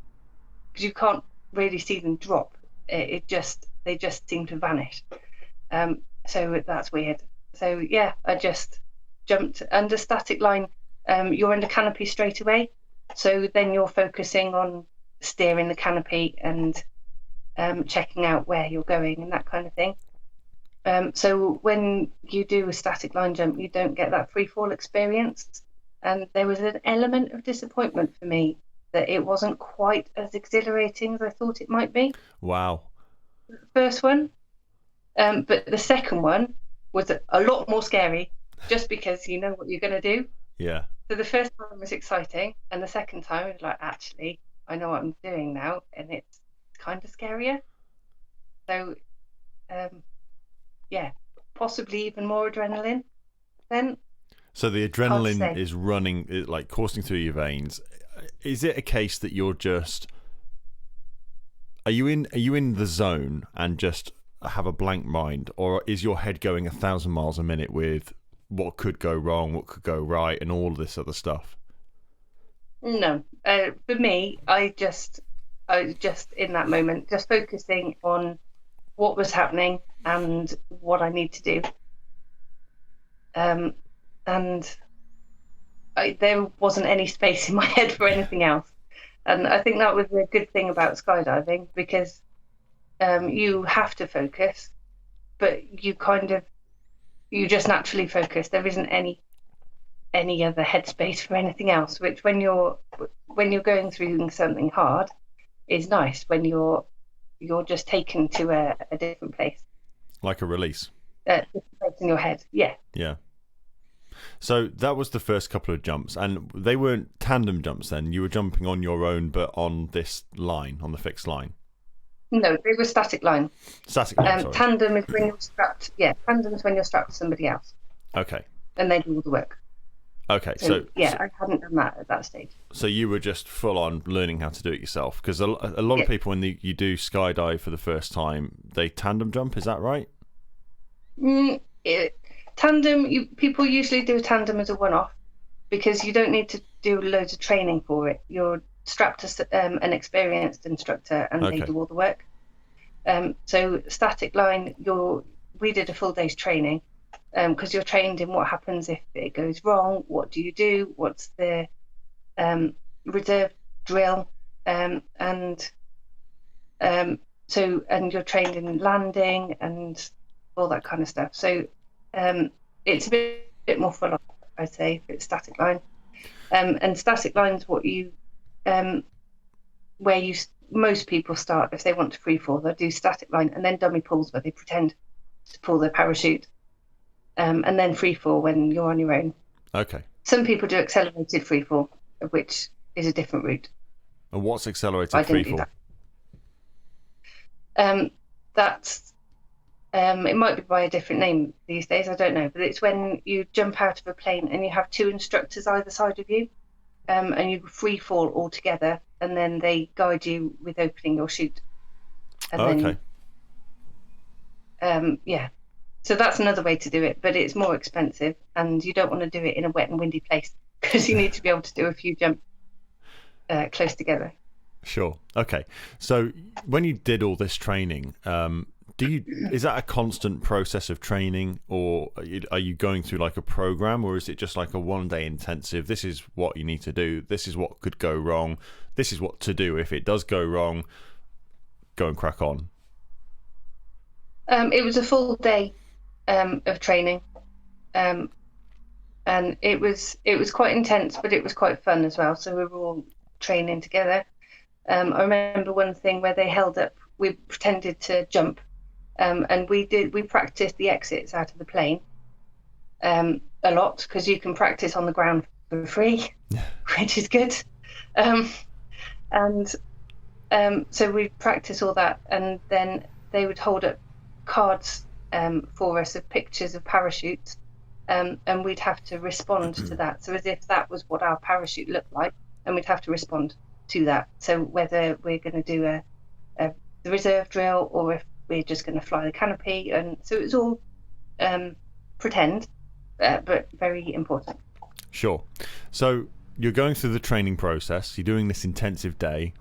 because you can't really see them drop. They just seem to vanish. So that's weird. So yeah, I just jumped under static line. You're under canopy straight away, so then you're focusing on steering the canopy and checking out where you're going and that kind of thing. So when you do a static line jump, you don't get that free fall experience. And there was an element of disappointment for me that it wasn't quite as exhilarating as I thought it might be. Wow. First one. But the second one was a lot more scary, just because you know what you're going to do. Yeah. So the first time was exciting, and the second time it was like, actually, I know what I'm doing now, and it's kind of scarier. So, yeah, possibly even more adrenaline then. So the adrenaline is running, like coursing through your veins. Is it a case that you're just, are you in the zone and just have a blank mind, or is your head going 1,000 miles a minute with what could go wrong, what could go right, and all this other stuff? No, for me, I just in that moment, just focusing on what was happening and what I need to do. And there wasn't any space in my head for anything else. And I think that was a good thing about skydiving, because you have to focus, but you just naturally focus. There isn't any other headspace for anything else, which when you're going through something hard is nice, when you're just taken to a different place. Like a release. Different place in your head, yeah. Yeah. So that was the first couple of jumps, and they weren't tandem jumps then? You were jumping on your own, but on this line, on the fixed line? No, they were static line. Static line, sorry. Tandem is when you're strapped. Yeah, tandem is when you're strapped to somebody else. Okay. And they do all the work. Okay, so I hadn't done that at that stage. So you were just full on learning how to do it yourself, because a lot of people, when you do skydive for the first time, they tandem jump. Is that right? Tandem, people usually do a tandem as a one-off, because you don't need to do loads of training for it. You're strapped to an experienced instructor, and they do all the work. So static line, we did a full day's training, because you're trained in what happens if it goes wrong. What do you do? What's the reserve drill? And you're trained in landing and all that kind of stuff. So it's a bit more full on, I'd say, if it's static line. And static line is what most people start if they want to free fall. They'll do static line and then dummy pulls, where they pretend to pull their parachute, and then free fall when you're on your own. Okay. Some people do accelerated free fall, which is a different route. And what's accelerated free fall? That's it might be by a different name these days, I don't know, but it's when you jump out of a plane and you have two instructors either side of you, and you free fall all together, and then they guide you with opening your chute. And yeah, so that's another way to do it, but it's more expensive, and you don't want to do it in a wet and windy place, because you need to be able to do a few jumps close together. Sure. Okay. So when you did all this training, is that a constant process of training, or are you going through like a program, or is it just like a one-day intensive? This is what you need to do. This is what could go wrong. This is what to do if it does go wrong. Go and crack on. It was a full day of training, and it was quite intense, but it was quite fun as well. So we were all training together. I remember one thing where they held up. We pretended to jump. And we practiced the exits out of the plane a lot, because you can practice on the ground for free, which is good. So we practiced all that, and then they would hold up cards for us of pictures of parachutes, and we'd have to respond to that. So as if that was what our parachute looked like, and we'd have to respond to that. So whether we're going to do the reserve drill, or if we're just going to fly the canopy. And so it was all pretend. but very important. Sure. So you're going through the training process. You're doing this intensive day.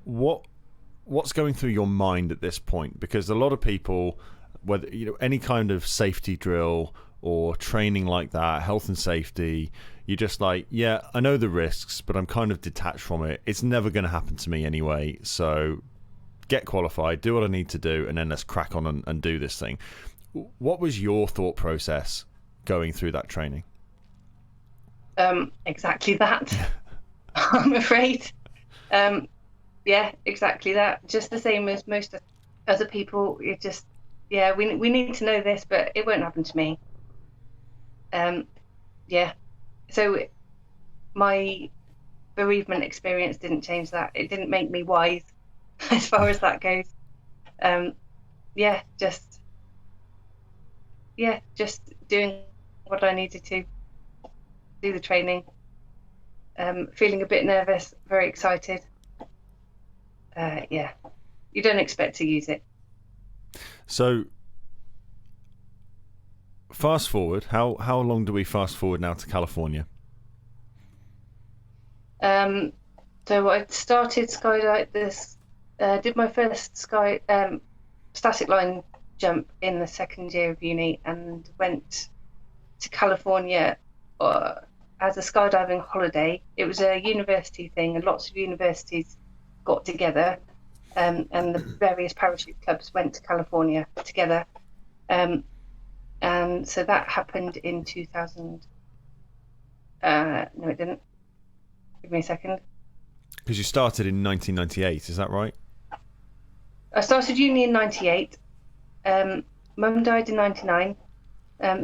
What's going through your mind at this point? Because a lot of people, whether any kind of safety drill or training like that, health and safety, you're just like, yeah, I know the risks, but I'm kind of detached from it. It's never going to happen to me anyway. So get qualified, do what I need to do, and then let's crack on and do this thing. What was your thought process going through that training? Exactly that. I'm afraid. Yeah, exactly that. Just the same as most other people. It just, yeah, we need to know this, but it won't happen to me. Yeah. So my bereavement experience didn't change that. It didn't make me wise as far as that goes. Just doing what I needed to do the training. Feeling a bit nervous, very excited. Yeah, you don't expect to use it. So fast forward, how long do we fast forward now to California? So I started did my first static line jump in the second year of uni, and went to California as a skydiving holiday. It was a university thing, and lots of universities got together, and the various parachute clubs went to California together. And so that happened in 2000. No, it didn't. Give me a second. Because you started in 1998, is that right? I started uni in 98. Mum died in 99.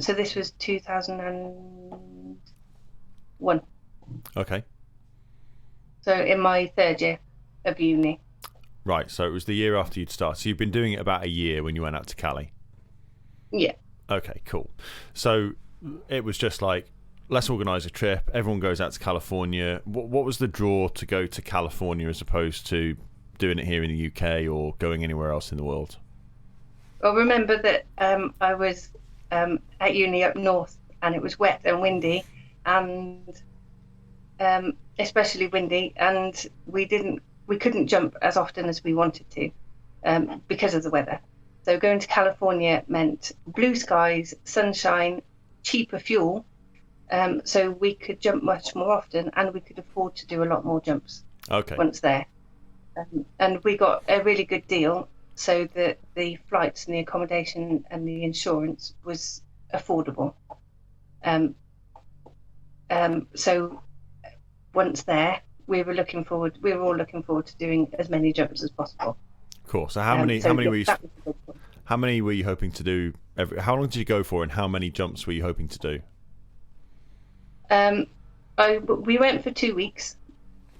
So this was 2001. Okay. So in my third year of uni. Right, so it was the year after you'd started. So you've been doing it about a year when you went out to Cali? Yeah. Okay, cool. So it was just like, let's organise a trip. Everyone goes out to California. What was the draw to go to California as opposed to doing it here in the UK or going anywhere else in the world? Well, remember that I was at uni up north, and it was wet and windy, and especially windy, and we couldn't jump as often as we wanted to because of the weather. So going to California meant blue skies, sunshine, cheaper fuel, so we could jump much more often, and we could afford to do a lot more jumps. Okay. Once there. And we got a really good deal, so that the flights and the accommodation and the insurance was affordable. So once there, we were all looking forward to doing as many jumps as possible. Cool. So how many were you hoping to do? How long did you go for, and how many jumps were you hoping to do? We went for 2 weeks,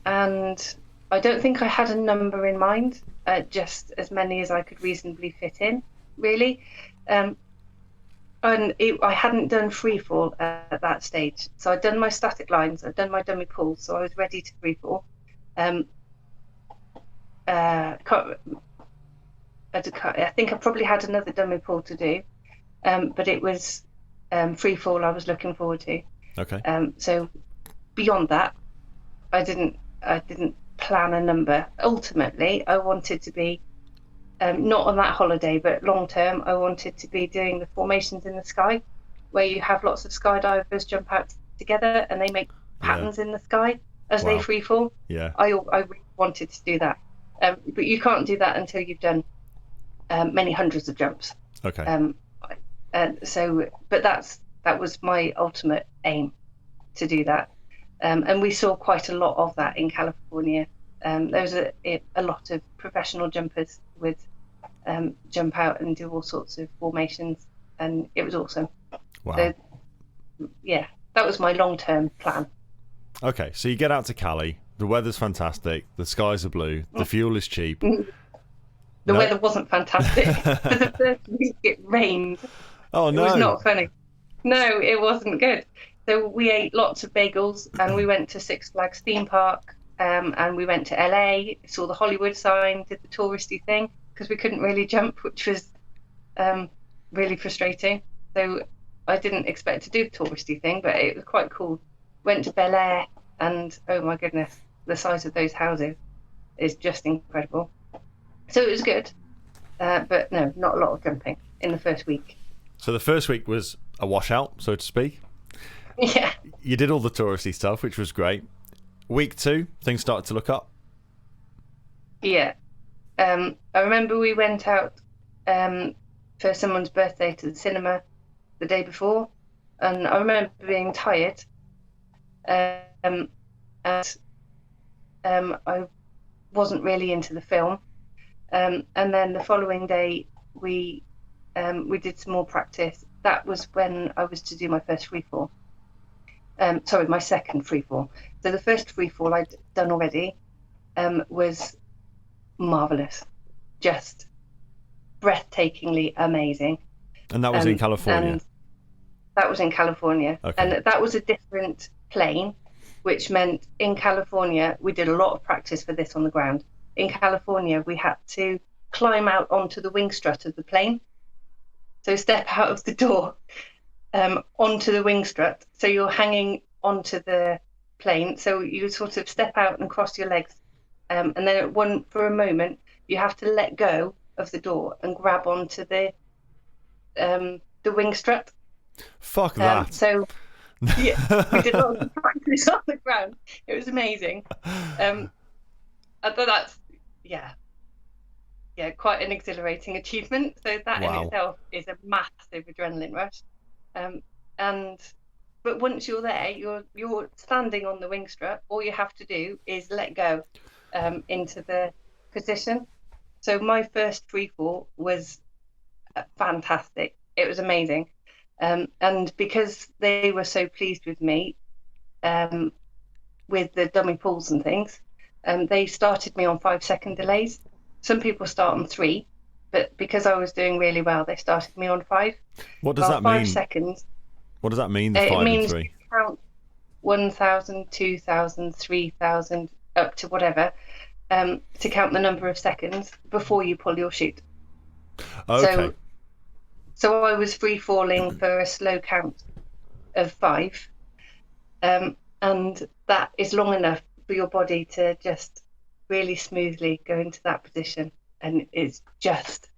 and I don't think I had a number in mind, just as many as I could reasonably fit in, really. I hadn't done free fall at that stage. So I'd done my static lines, I'd done my dummy pool, so I was ready to free fall. I think I probably had another dummy pool to do, but it was free fall I was looking forward to. Okay. So beyond that, I didn't plan a number. Ultimately, I wanted to be not on that holiday, but long term, I wanted to be doing the formations in the sky, where you have lots of skydivers jump out together and they make patterns in the sky as they free fall. Yeah. I really wanted to do that, but you can't do that until you've done many hundreds of jumps. Okay. But that was my ultimate aim, to do that. And we saw quite a lot of that in California. There was a lot of professional jumpers would jump out and do all sorts of formations, and it was awesome. Wow. So, yeah, that was my long-term plan. Okay, so you get out to Cali, the weather's fantastic, the skies are blue, the fuel is cheap. The weather wasn't fantastic. For the first week it rained. Oh no. It was not funny. No, it wasn't good. So we ate lots of bagels, and we went to Six Flags theme park, and we went to LA, saw the Hollywood sign, did the touristy thing, because we couldn't really jump, which was really frustrating. So I didn't expect to do the touristy thing, but it was quite cool. Went to Bel Air, and oh my goodness, the size of those houses is just incredible. So it was good, but no, not a lot of jumping in the first week. So the first week was a washout, so to speak. Yeah. You did all the touristy stuff, which was great. Week 2, things started to look up. Yeah. I remember we went out for someone's birthday to the cinema the day before, and I remember being tired, and I wasn't really into the film. And then the following day we did some more practice. That was when I was to do my first freefall. My second freefall. So the first freefall I'd done already was marvelous, just breathtakingly amazing. And that was in California? And that was in California. Okay. And that was a different plane, which meant in California, we did a lot of practice for this on the ground. In California, we had to climb out onto the wing strut of the plane. So step out of the door onto the wing strut. So you're hanging onto the plane. So you sort of step out and cross your legs. And then for a moment, you have to let go of the door and grab onto the wing strut. Fuck that. So yeah, we did a lot of practice on the ground. It was amazing. But that's quite an exhilarating achievement. So that in itself is a massive adrenaline rush. But once you're there, you're standing on the wing strut. All you have to do is let go into the position. So my first freefall was fantastic. It was amazing. And because they were so pleased with me with the dummy pools and things, they started me on 5-second delays. Some people start on 3, but because I was doing really well, they started me on 5. What does that mean? 5 seconds. What does that mean, the 5 it means and 3? Count 1,000, 2,000, 3,000, up to whatever, to count the number of seconds before you pull your chute. Okay. So I was free falling for a slow count of 5, and that is long enough for your body to just really smoothly go into that position, and it's just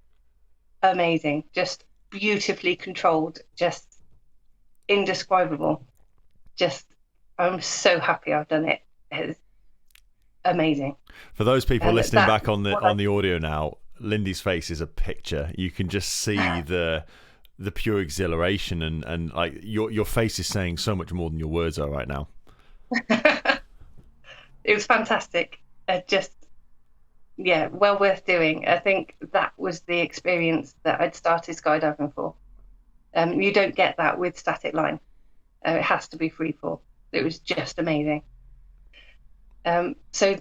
amazing, just beautifully controlled, just indescribable. Just, I'm so happy I've done it. It's amazing. For those people listening back on the audio now, Lyndi's face is a picture. You can just see the pure exhilaration, and like your face is saying so much more than your words are right now. It was fantastic. Well worth doing. I think that was the experience that I'd started skydiving for. You don't get that with static line. It has to be free fall. It was just amazing. So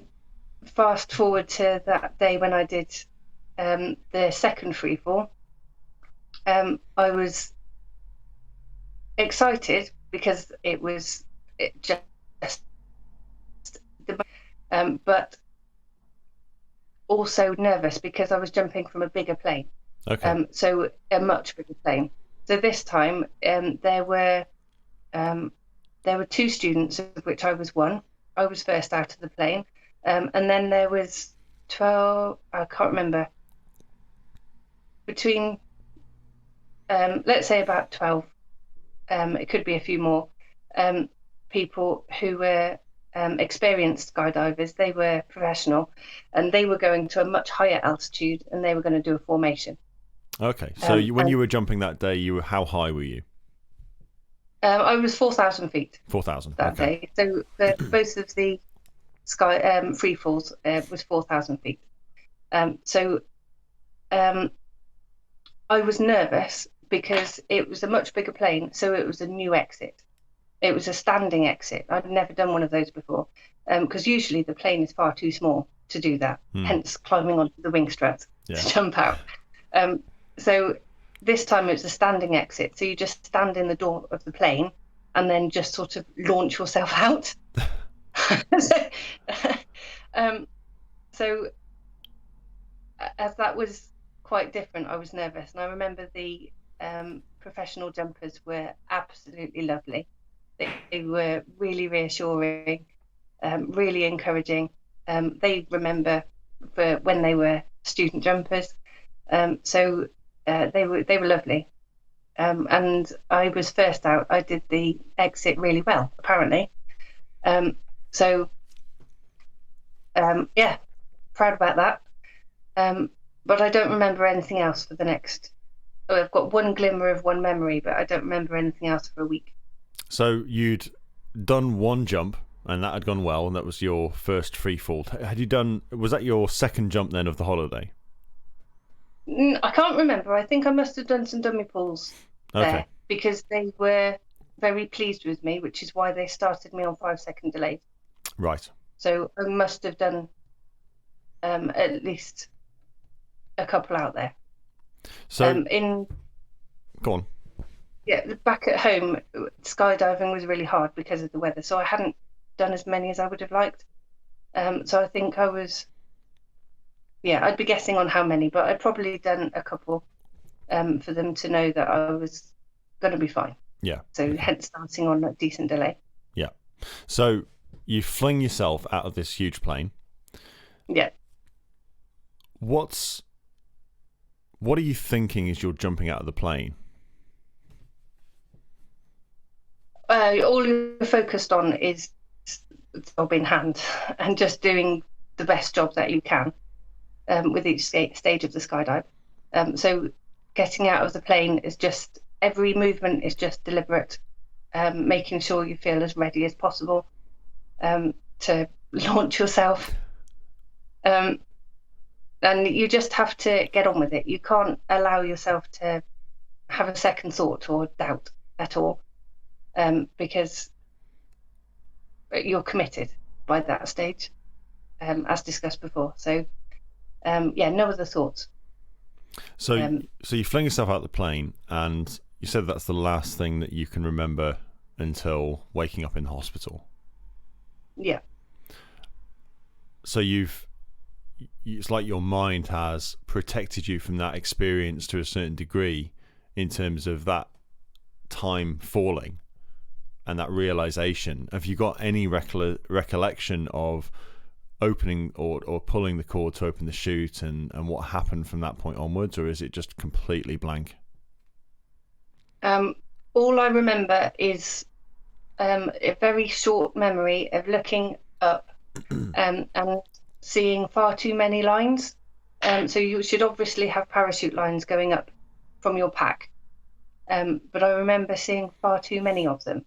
fast forward to that day when I did the second free fall. I was excited because it just but also nervous because I was jumping from a bigger plane. Okay. So a much bigger plane. So this time there were 2 students, of which I was one. I was first out of the plane, and then there was 12. I can't remember. Between let's say about 12. It could be a few more people who were experienced skydivers. They were professional, and they were going to a much higher altitude, and they were going to do a formation. Okay, so when you were jumping that day, how high were you? I was 4,000 feet. 4,000 that day. So both of the free falls was 4,000 feet. So I was nervous because it was a much bigger plane, so it was a new exit. It was a standing exit. I'd never done one of those before, because usually the plane is far too small to do that, hence climbing onto the wing strut to jump out. So this time it was a standing exit, so you just stand in the door of the plane and then just sort of launch yourself out. So as that was quite different, I was nervous, and I remember the professional jumpers were absolutely lovely. They were really reassuring, really encouraging. They remember for when they were student jumpers, so they were lovely. And I was first out. I did the exit really well, apparently. So yeah, proud about that. But I don't remember anything else for the next. Oh, I've got one glimmer of one memory, but I don't remember anything else for a week. So you'd done one jump, and that had gone well, and that was your first free fall. Was that your second jump then of the holiday? I can't remember. I think I must have done some dummy pulls there because they were very pleased with me, which is why they started me on 5-second delays. Right. So I must have done at least a couple out there. So go on. Yeah, back at home, skydiving was really hard because of the weather, so I hadn't done as many as I would have liked. So I think I was, I'd be guessing on how many, but I'd probably done a couple for them to know that I was going to be fine. Yeah. So hence starting on a decent delay. Yeah. So you fling yourself out of this huge plane. Yeah. What are you thinking as you're jumping out of the plane? All you're focused on is job in hand and just doing the best job that you can with each stage of the skydive. So getting out of the plane is just, every movement is just deliberate, making sure you feel as ready as possible to launch yourself. And you just have to get on with it. You can't allow yourself to have a second thought or doubt at all, because you're committed by that stage, as discussed before. So, no other thoughts. So you fling yourself out of the plane, and you said that's the last thing that you can remember until waking up in the hospital. Yeah. So it's like your mind has protected you from that experience to a certain degree in terms of that time falling and that realization. Have you got any recollection of opening or pulling the cord to open the chute and what happened from that point onwards, or is it just completely blank? All I remember is a very short memory of looking up and seeing far too many lines. So you should obviously have parachute lines going up from your pack. But I remember seeing far too many of them.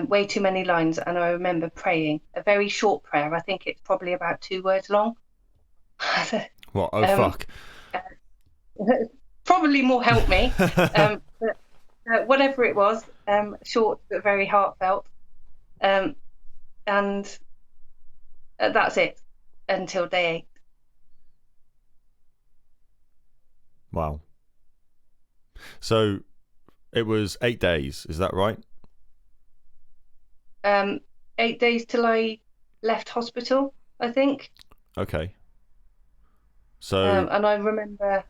Way too many lines, and I remember praying a very short prayer. I think it's probably about 2 words long. What? Oh, fuck. Probably more help me. But whatever it was, short but very heartfelt. And that's it until day 8. Wow. So it was 8 days, is that right? 8 days till I left hospital, I think. Okay. So and I remember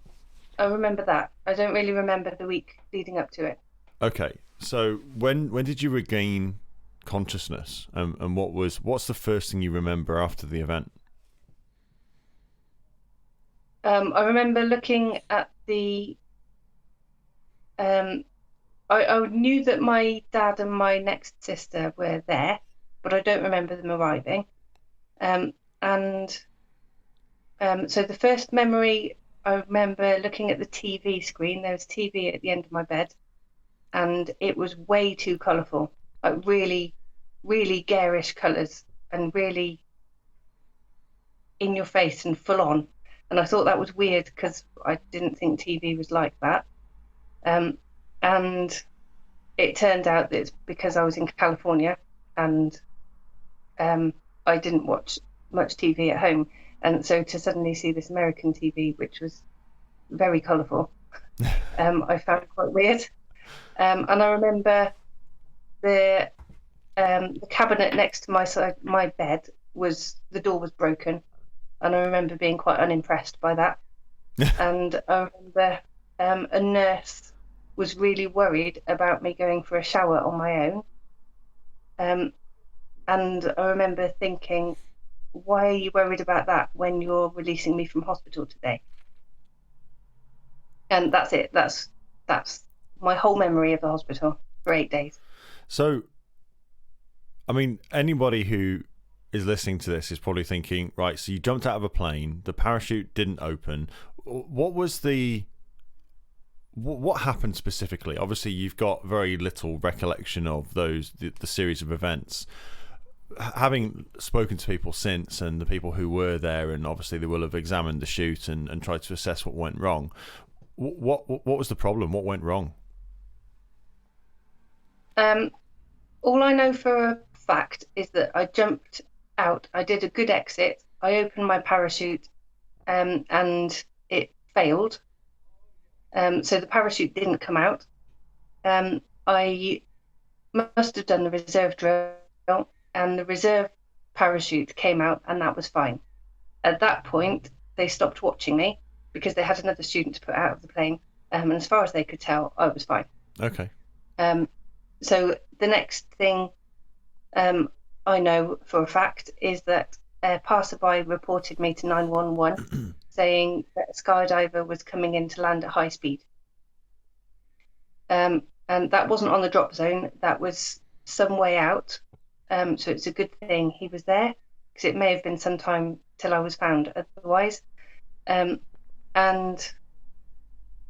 that. I don't really remember the week leading up to it. Okay. So when did you regain consciousness, and what's the first thing you remember after the event? I remember looking at the. I knew that my dad and my next sister were there, but I don't remember them arriving. So the first memory, I remember looking at the TV screen. There was TV at the end of my bed, and it was way too colourful, like really, really garish colours and really in your face and full on. And I thought that was weird because I didn't think TV was like that. And it turned out that it's because I was in California and I didn't watch much TV at home. And so to suddenly see this American TV, which was very colourful, I found quite weird. And I remember the cabinet next to my bed the door was broken. And I remember being quite unimpressed by that. And I remember a nurse was really worried about me going for a shower on my own. And I remember thinking, why are you worried about that when you're releasing me from hospital today? And that's it. That's my whole memory of the hospital for 8 days. So, I mean, anybody who is listening to this is probably thinking, right, so you jumped out of a plane, the parachute didn't open. What happened specifically? Obviously, you've got very little recollection of the series of events. Having spoken to people since, and the people who were there, and obviously they will have examined the chute and tried to assess what went wrong. What was the problem? What went wrong? All I know for a fact is that I jumped out. I did a good exit. I opened my parachute, and it failed. So the parachute didn't come out. I must have done the reserve drill, and the reserve parachute came out, and that was fine. At that point, they stopped watching me because they had another student to put out of the plane. And as far as they could tell, I was fine. Okay. So the next thing I know for a fact is that a passerby reported me to 911 saying that a skydiver was coming in to land at high speed. And that wasn't on the drop zone. That was some way out. So it's a good thing he was there, because it may have been some time till I was found otherwise. I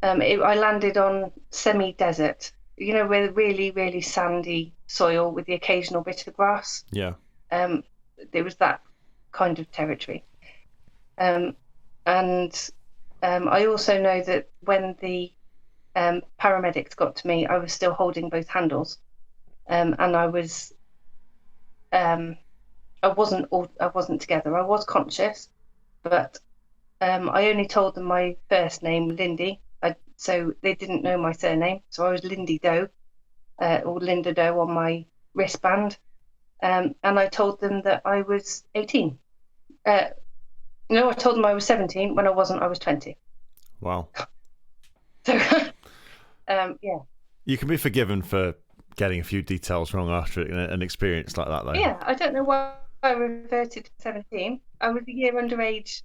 landed on semi-desert, with really, really sandy soil with the occasional bit of grass. Yeah. There was that kind of territory. I also know that when the paramedics got to me, I was still holding both handles, and I wasn't together. I was conscious, but I only told them my first name, Lyndi. So they didn't know my surname. So I was Lyndi Doe, or Linda Doe on my wristband. And I told them that I was 18. No, I told them I was 17. When I wasn't, I was 20. Wow. So, yeah. You can be forgiven for getting a few details wrong after an experience like that, though. Yeah, I don't know why I reverted to 17. I was a year underage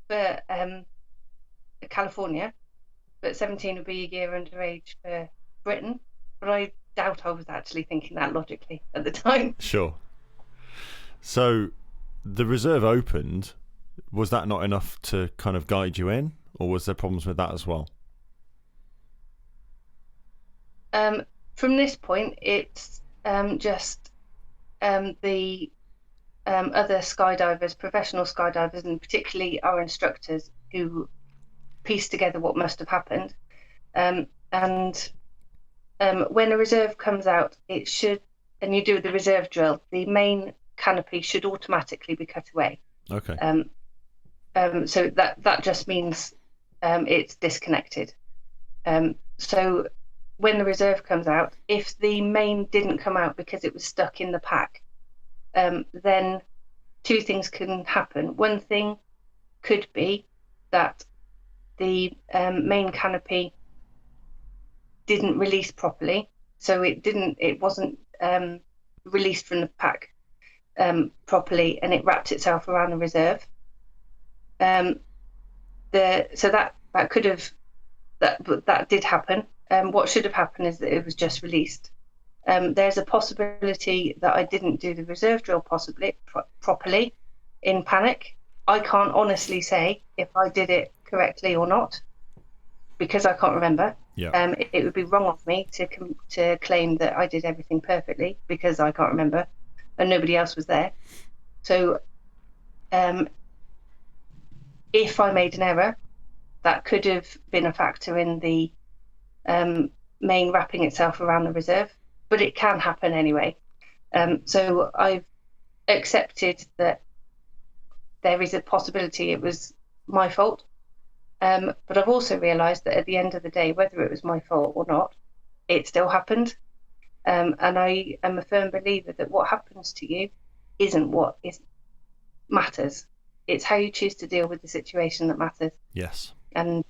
for California, but 17 would be a year underage for Britain. But I doubt I was actually thinking that logically at the time. Sure. So the reserve opened. Was that not enough to kind of guide you in, or was there problems with that as well? From this point, it's just the other skydivers, professional skydivers, and particularly our instructors, who pieced together what must have happened. When a reserve comes out, it should, and you do the reserve drill, the main canopy should automatically be cut away. Okay. So that just means it's disconnected. So when the reserve comes out, if the main didn't come out because it was stuck in the pack, then two things can happen. One thing could be that the main canopy didn't release properly, so it wasn't released from the pack properly, and it wrapped itself around the reserve. So that did happen. What should have happened is that it was just released. There's a possibility that I didn't do the reserve drill properly in panic. I can't honestly say if I did it correctly or not, because I can't remember. Yeah. It would be wrong of me to claim that I did everything perfectly, because I can't remember and nobody else was there. So if I made an error, that could have been a factor in the main wrapping itself around the reserve, but it can happen anyway. So I've accepted that there is a possibility it was my fault. But I've also realised that at the end of the day, whether it was my fault or not, it still happened. And I am a firm believer that what happens to you isn't what matters. It's how you choose to deal with the situation that matters. Yes. And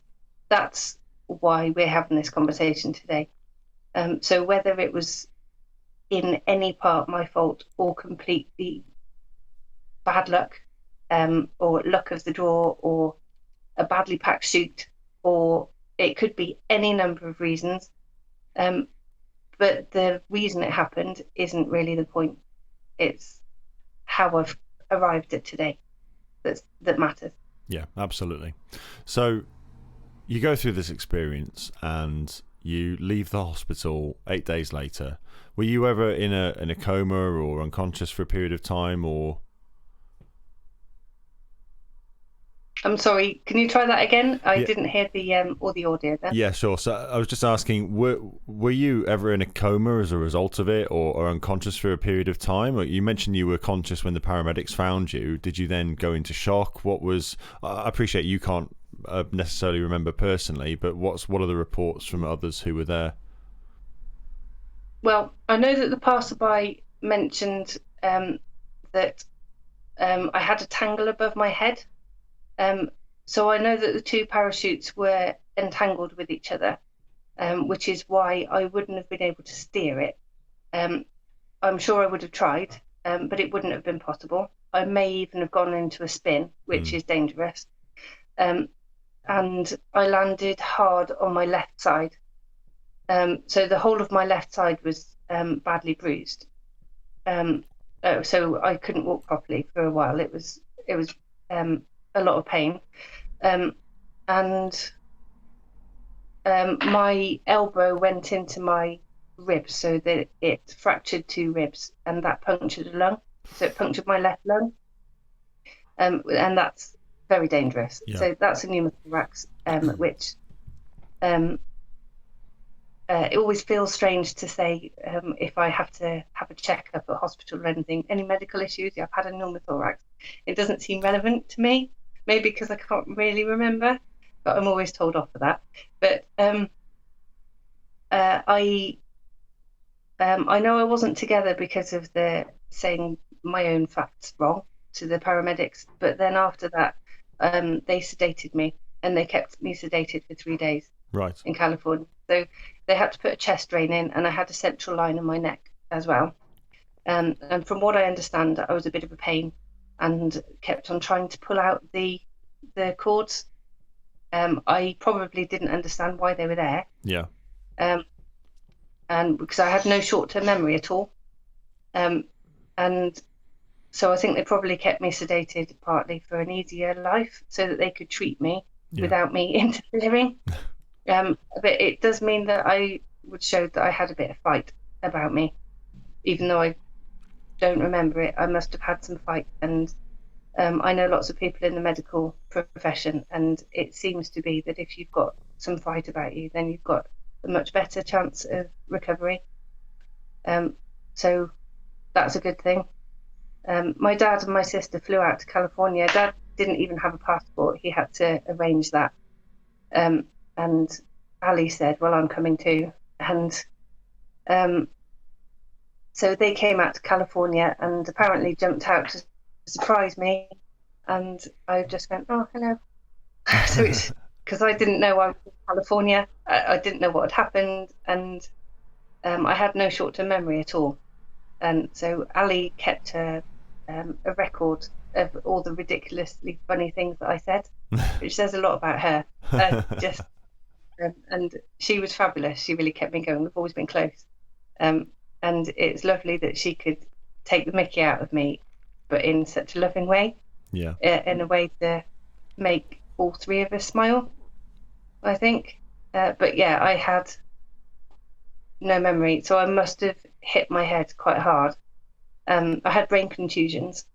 that's why we're having this conversation today. So whether it was in any part my fault or completely bad luck, or luck of the draw, or a badly packed shoot, or it could be any number of reasons. But the reason it happened isn't really the point. It's how I've arrived at today that matters. Yeah, absolutely. So you go through this experience and you leave the hospital 8 days later. Were you ever in a coma or unconscious for a period of time, or? I'm sorry, can you try that again? I Yeah. didn't hear the audio then. Yeah, sure. So I was just asking, were you ever in a coma as a result of it, or unconscious for a period of time? Or you mentioned you were conscious when the paramedics found you. Did you then go into shock? What was? I appreciate you can't necessarily remember personally, but what are the reports from others who were there? Well, I know that the passerby mentioned that I had a tangle above my head. So I know that the two parachutes were entangled with each other, which is why I wouldn't have been able to steer it. I'm sure I would have tried, but it wouldn't have been possible. I may even have gone into a spin, which is dangerous. And I landed hard on my left side. So the whole of my left side was badly bruised. So I couldn't walk properly for a while. It was a lot of pain. And my elbow went into my ribs, so that it fractured 2 ribs, and that punctured a lung. So it punctured my left lung, and that's very dangerous. Yeah. So that's a pneumothorax, which it always feels strange to say if I have to have a checkup at hospital or anything, any medical issues. Yeah, I've had a pneumothorax. It doesn't seem relevant to me. Maybe because I can't really remember, but I'm always told off for that. But I know I wasn't together because of the saying my own facts wrong to the paramedics. But then after that, they sedated me, and they kept me sedated for 3 days. Right. In California. So they had to put a chest drain in, and I had a central line in my neck as well. And from what I understand, I was a bit of a pain and kept on trying to pull out the cords. I probably didn't understand why they were there. Yeah. And because I had no short-term memory at all. And so I think they probably kept me sedated partly for an easier life so that they could treat me without me interfering. But it does mean that I would show that I had a bit of fight about me, even though I don't remember it. I must have had some fight, and I know lots of people in the medical profession, and it seems to be that if you've got some fight about you, then you've got a much better chance of recovery. So that's a good thing. My dad and my sister flew out to California. Dad didn't even have a passport. He had to arrange that. And Ali said, well, I'm coming too. And so they came out to California and apparently jumped out to surprise me. And I just went, oh, hello. So it's because I didn't know I was in California. I didn't know what had happened. And I had no short-term memory at all. And so Ali kept a record of all the ridiculously funny things that I said, which says a lot about her. And she was fabulous. She really kept me going. We've always been close. And it's lovely that she could take the mickey out of me, but in such a loving way. Yeah. In a way to make all 3 of us smile, I think. But yeah, I had no memory. So I must have hit my head quite hard. I had brain contusions,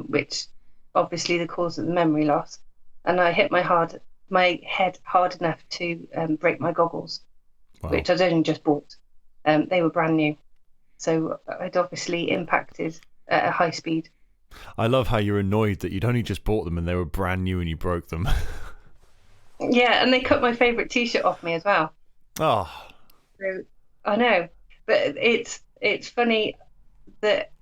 which obviously the cause of the memory loss. And I hit my head hard enough to break my goggles, which I'd only just bought. They were brand new. So I'd obviously impacted at a high speed. I love how you're annoyed that you'd only just bought them and they were brand new and you broke them. Yeah, and they cut my favourite T-shirt off me as well. Oh. So, I know, but it's funny that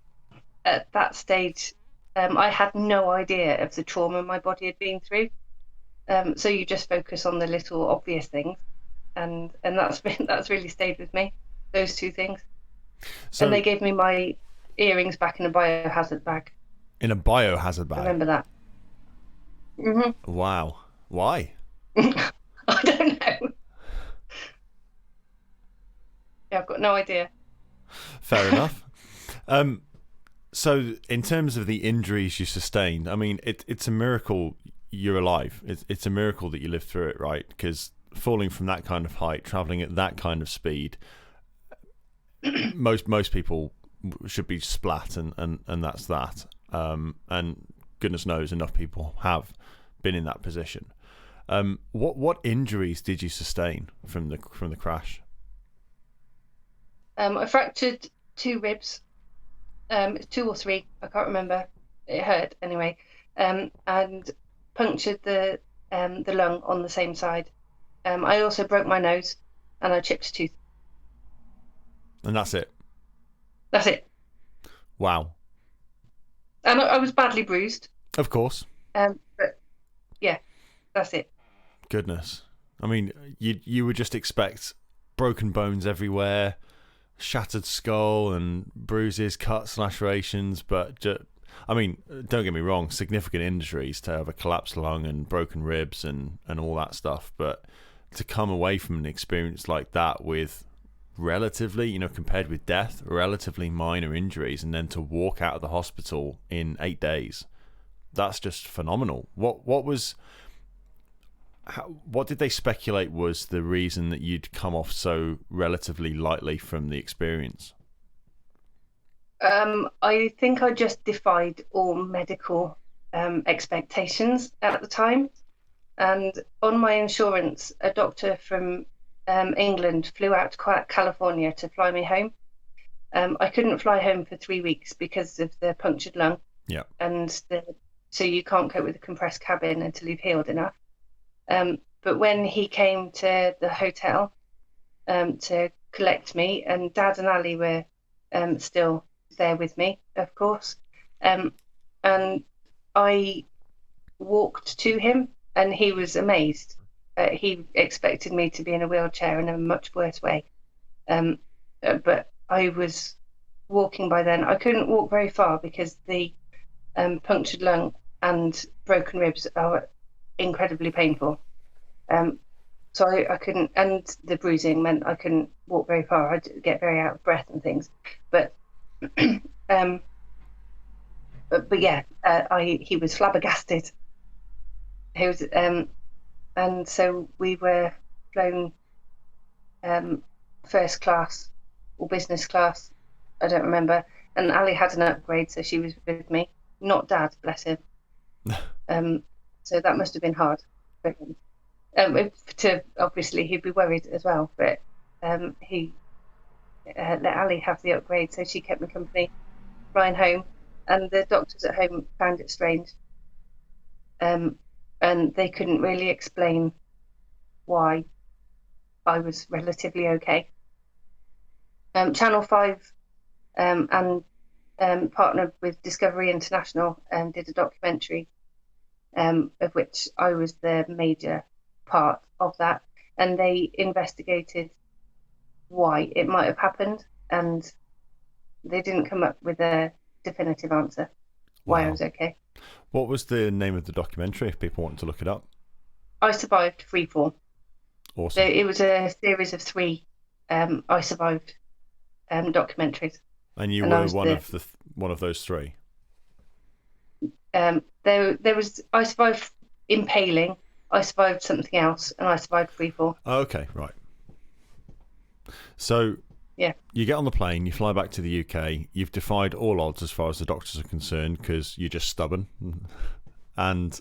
at that stage I had no idea of the trauma my body had been through. So you just focus on the little obvious things, and that's really stayed with me. Those two things. So And they gave me my earrings back in a biohazard bag. in a biohazard I bag. remember that. Hmm. Wow. Why? I don't know. Yeah, I've got no idea. Fair enough. So in terms of the injuries you sustained, I mean, it's a miracle you're alive. It's a miracle that you lived through it, right? Because falling from that kind of height, traveling at that kind of speed, most people should be splat, and that's that. And goodness knows enough people have been in that position. What injuries did you sustain from the crash? I fractured 2 ribs. 2 or 3, I can't remember. It hurt anyway. And punctured the lung on the same side. I also broke my nose, and I chipped a tooth. And that's it. That's it. Wow. And I was badly bruised. Of course. But yeah, that's it. Goodness. I mean, you would just expect broken bones everywhere, shattered skull and bruises, cuts, lacerations, but I mean, don't get me wrong, significant injuries to have a collapsed lung and broken ribs and all that stuff, but to come away from an experience like that with relatively, compared with death, relatively minor injuries, and then to walk out of the hospital in 8 days, that's just phenomenal. What did they speculate was the reason that you'd come off so relatively lightly from the experience? I think I just defied all medical expectations at the time. And on my insurance, a doctor from England flew out to California to fly me home. I couldn't fly home for 3 weeks because of the punctured lung. Yeah. And so you can't cope with the compressed cabin until you've healed enough. But when he came to the hotel to collect me, and Dad and Ali were still there with me, of course, and I walked to him, and he was amazed. He expected me to be in a wheelchair in a much worse way. But I was walking by then. I couldn't walk very far because the punctured lung and broken ribs are incredibly painful. So I couldn't, and the bruising meant I couldn't walk very far. I'd get very out of breath and things. But yeah, he was flabbergasted. He was, and so we were flown first class or business class. I don't remember. And Ali had an upgrade, so she was with me. Not Dad, bless him. So that must have been hard for him. Obviously, he'd be worried as well, but he let Ali have the upgrade, so she kept me company flying home. And the doctors at home found it strange, and they couldn't really explain why I was relatively okay. Channel 5 and partnered with Discovery International and did a documentary of which I was the major part of that, and they investigated why it might have happened, and they didn't come up with a definitive answer why I was okay. What was the name of the documentary if people want to look it up? I Survived Freefall. Awesome. So it was a series of 3 I Survived documentaries. And you were one of those 3? There was I survived impaling, I survived something else, and I survived freefall. Oh, okay, right. So yeah, you get on the plane, you fly back to the UK. You've defied all odds as far as the doctors are concerned because you're just stubborn. And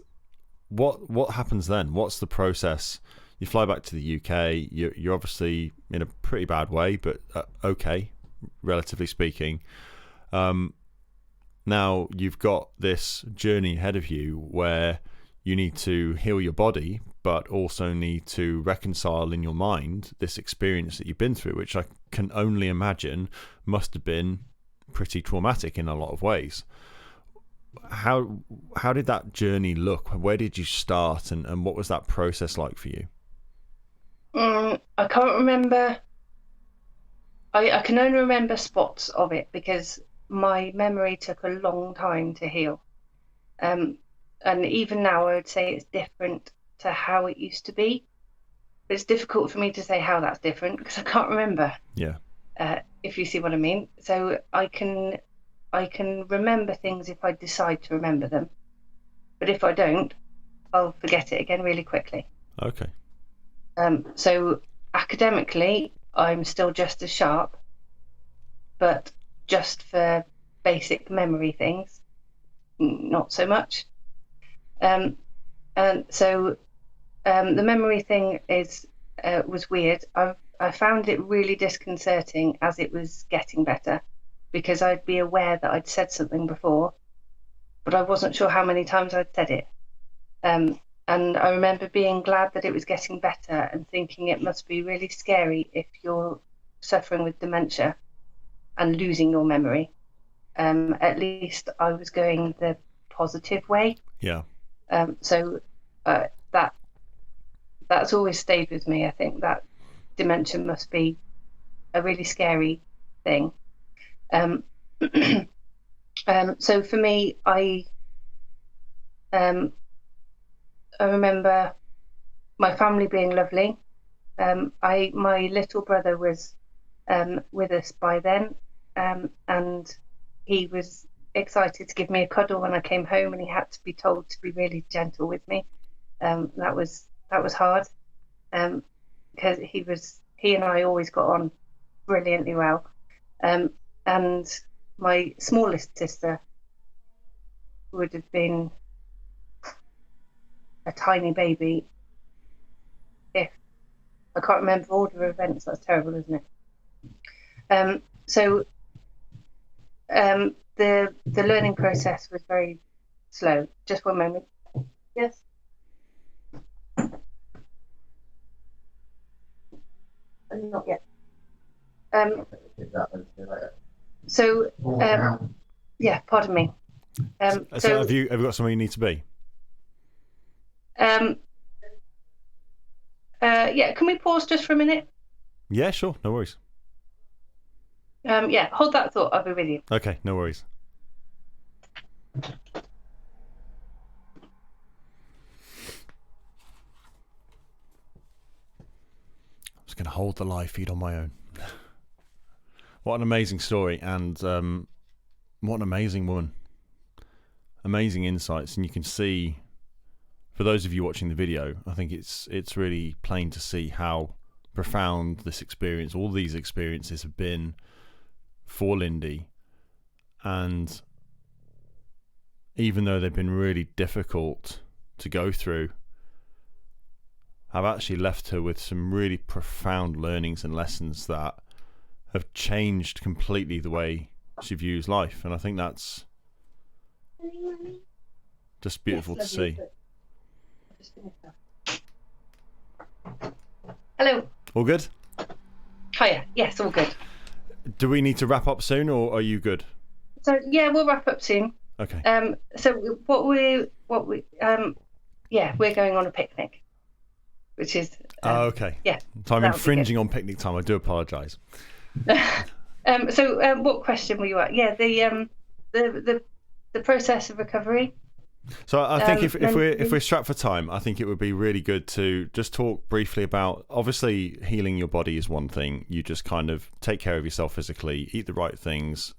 what happens then? What's the process? You fly back to the UK. You're obviously in a pretty bad way, but okay, relatively speaking. Now you've got this journey ahead of you where you need to heal your body, but also need to reconcile in your mind this experience that you've been through, which I can only imagine must have been pretty traumatic in a lot of ways. how did that journey look? Where did you start, and what was that process like for you? I can't remember. I can only remember spots of it because my memory took a long time to heal. And even now, I would say it's different to how it used to be. But it's difficult for me to say how that's different because I can't remember. Yeah. If you see what I mean. So I can remember things if I decide to remember them, but if I don't, I'll forget it again really quickly. Okay. So academically, I'm still just as sharp, but just for basic memory things, not so much. And so the memory thing was weird. I found it really disconcerting as it was getting better, because I'd be aware that I'd said something before, but I wasn't sure how many times I'd said it. And I remember being glad that it was getting better and thinking it must be really scary if you're suffering with dementia and losing your memory. At least I was going the positive way. Yeah. So that's always stayed with me. I think that dementia must be a really scary thing. So for me, I remember my family being lovely. My little brother was with us by then, and he was excited to give me a cuddle when I came home, and he had to be told to be really gentle with me. That was hard, because he and I always got on brilliantly well. And my smallest sister would have been a tiny baby if I can't remember order of events. That's terrible, isn't it? So the learning process was very slow. Just one moment. Yes. Not yet. So yeah, pardon me. So have you got somewhere you need to be? Yeah, can we pause just for a minute? Yeah, sure, no worries. Yeah, hold that thought, I'll be with you. Okay, no worries. I'm just going to hold the live feed on my own. What an amazing story, and what an amazing woman. Amazing insights, and you can see, for those of you watching the video, I think it's really plain to see how profound this experience, all these experiences have been for Lyndi. And even though they've been really difficult to go through, I've actually left her with some really profound learnings and lessons that have changed completely the way she views life. And I think that's just beautiful to see. Hello. All good? Hiya. Yes, all good. Do we need to wrap up soon, or are you good? So yeah, we'll wrap up soon. Okay. So we're going on a picnic, which is okay. Yeah. So I'm infringing on picnic time. I do apologise. So what question were you at? Yeah, the process of recovery. So I think if we're strapped for time, I think it would be really good to just talk briefly about, obviously healing your body is one thing. You just kind of take care of yourself physically, eat the right things,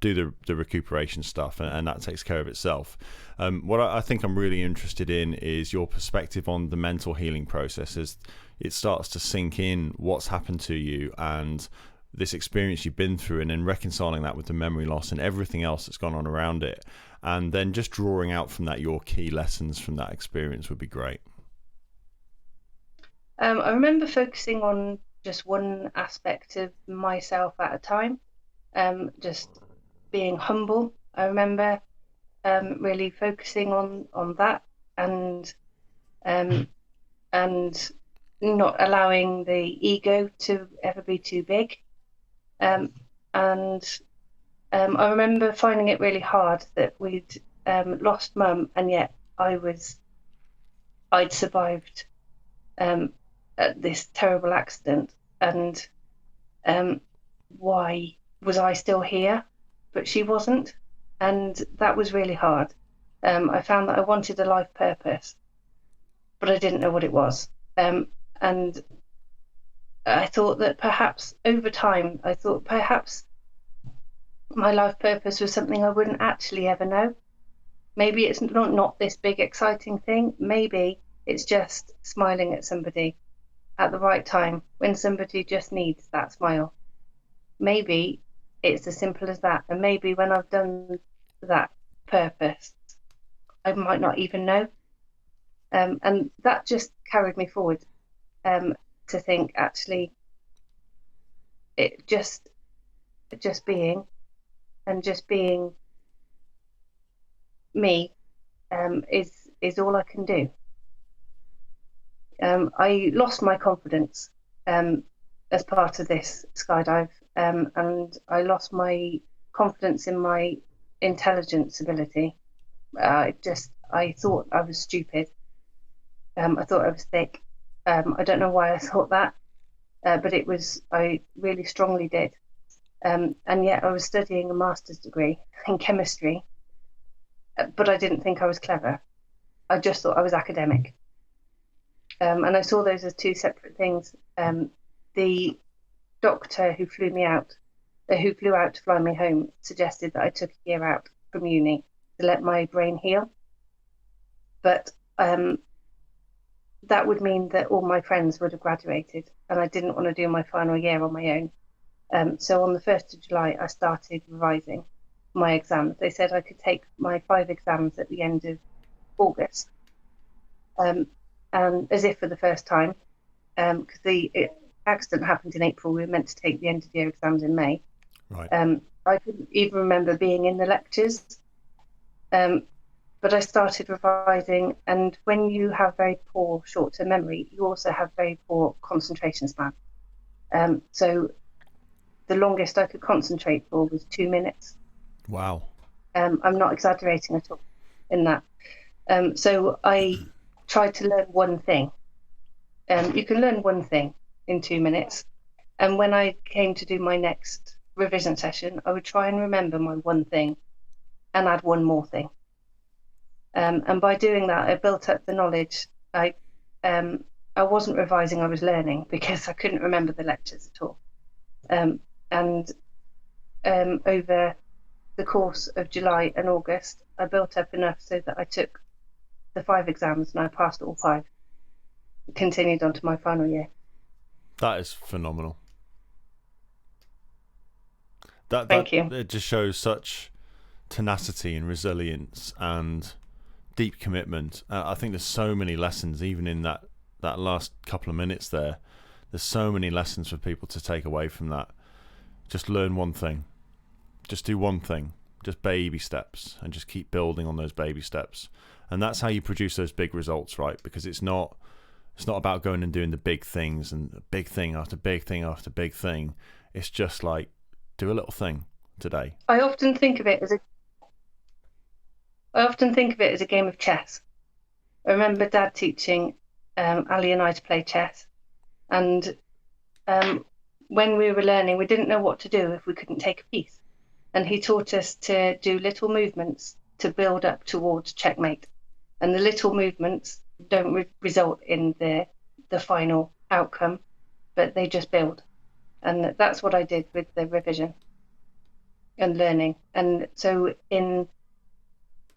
do the recuperation stuff, and that takes care of itself. What I think I'm really interested in is your perspective on the mental healing process as it starts to sink in what's happened to you and this experience you've been through, and then reconciling that with the memory loss and everything else that's gone on around it. And then just drawing out from that your key lessons from that experience would be great. I remember focusing on just one aspect of myself at a time, just being humble. I remember really focusing on that, and not allowing the ego to ever be too big, and I remember finding it really hard that we'd lost Mum, and yet I'd survived this terrible accident, and why was I still here, but she wasn't, and that was really hard. I found that I wanted a life purpose, but I didn't know what it was. And I thought that perhaps over time, I thought perhaps my life purpose was something I wouldn't actually ever know. Maybe it's not this big exciting thing. Maybe it's just smiling at somebody at the right time when somebody just needs that smile. Maybe it's as simple as that. And maybe when I've done that purpose, I might not even know. And that just carried me forward to think, actually, it just being and just being me is all I can do. I lost my confidence as part of this skydive, and I lost my confidence in my intelligence ability. I thought I was stupid. I thought I was thick. I don't know why I thought that, but I really strongly did. And yet I was studying a master's degree in chemistry, but I didn't think I was clever. I just thought I was academic. And I saw those as two separate things. The doctor who flew out to fly me home, suggested that I took a year out from uni to let my brain heal. But that would mean that all my friends would have graduated, and I didn't want to do my final year on my own. So on the 1st of July, I started revising my exams. They said I could take my 5 exams at the end of August, and as if for the first time, because the accident happened in April, we were meant to take the end of year exams in May. Right. I couldn't even remember being in the lectures, but I started revising, and when you have very poor short-term memory, you also have very poor concentration span. So the longest I could concentrate for was 2 minutes. Wow. I'm not exaggerating at all in that. So I tried to learn one thing. You can learn one thing in 2 minutes. And when I came to do my next revision session, I would try and remember my one thing and add one more thing. And by doing that, I built up the knowledge. I wasn't revising, I was learning, because I couldn't remember the lectures at all. And over the course of July and August, I built up enough so that I took the 5 exams and I passed all 5. Continued on to my final year. That is phenomenal. Thank you. It just shows such tenacity and resilience and deep commitment. I think there's so many lessons, even in that last couple of minutes there. There's so many lessons for people to take away from that. Just learn one thing. Just do one thing. Just baby steps, and just keep building on those baby steps. And that's how you produce those big results, right? Because it's not about going and doing the big things and big thing after big thing after big thing. It's just like, do a little thing today. I often think of it as a game of chess. I remember Dad teaching Ali and I to play chess, and when we were learning, we didn't know what to do if we couldn't take a piece, and he taught us to do little movements to build up towards checkmate, and the little movements don't result in the final outcome, but they just build. And that's what I did with the revision and learning. And so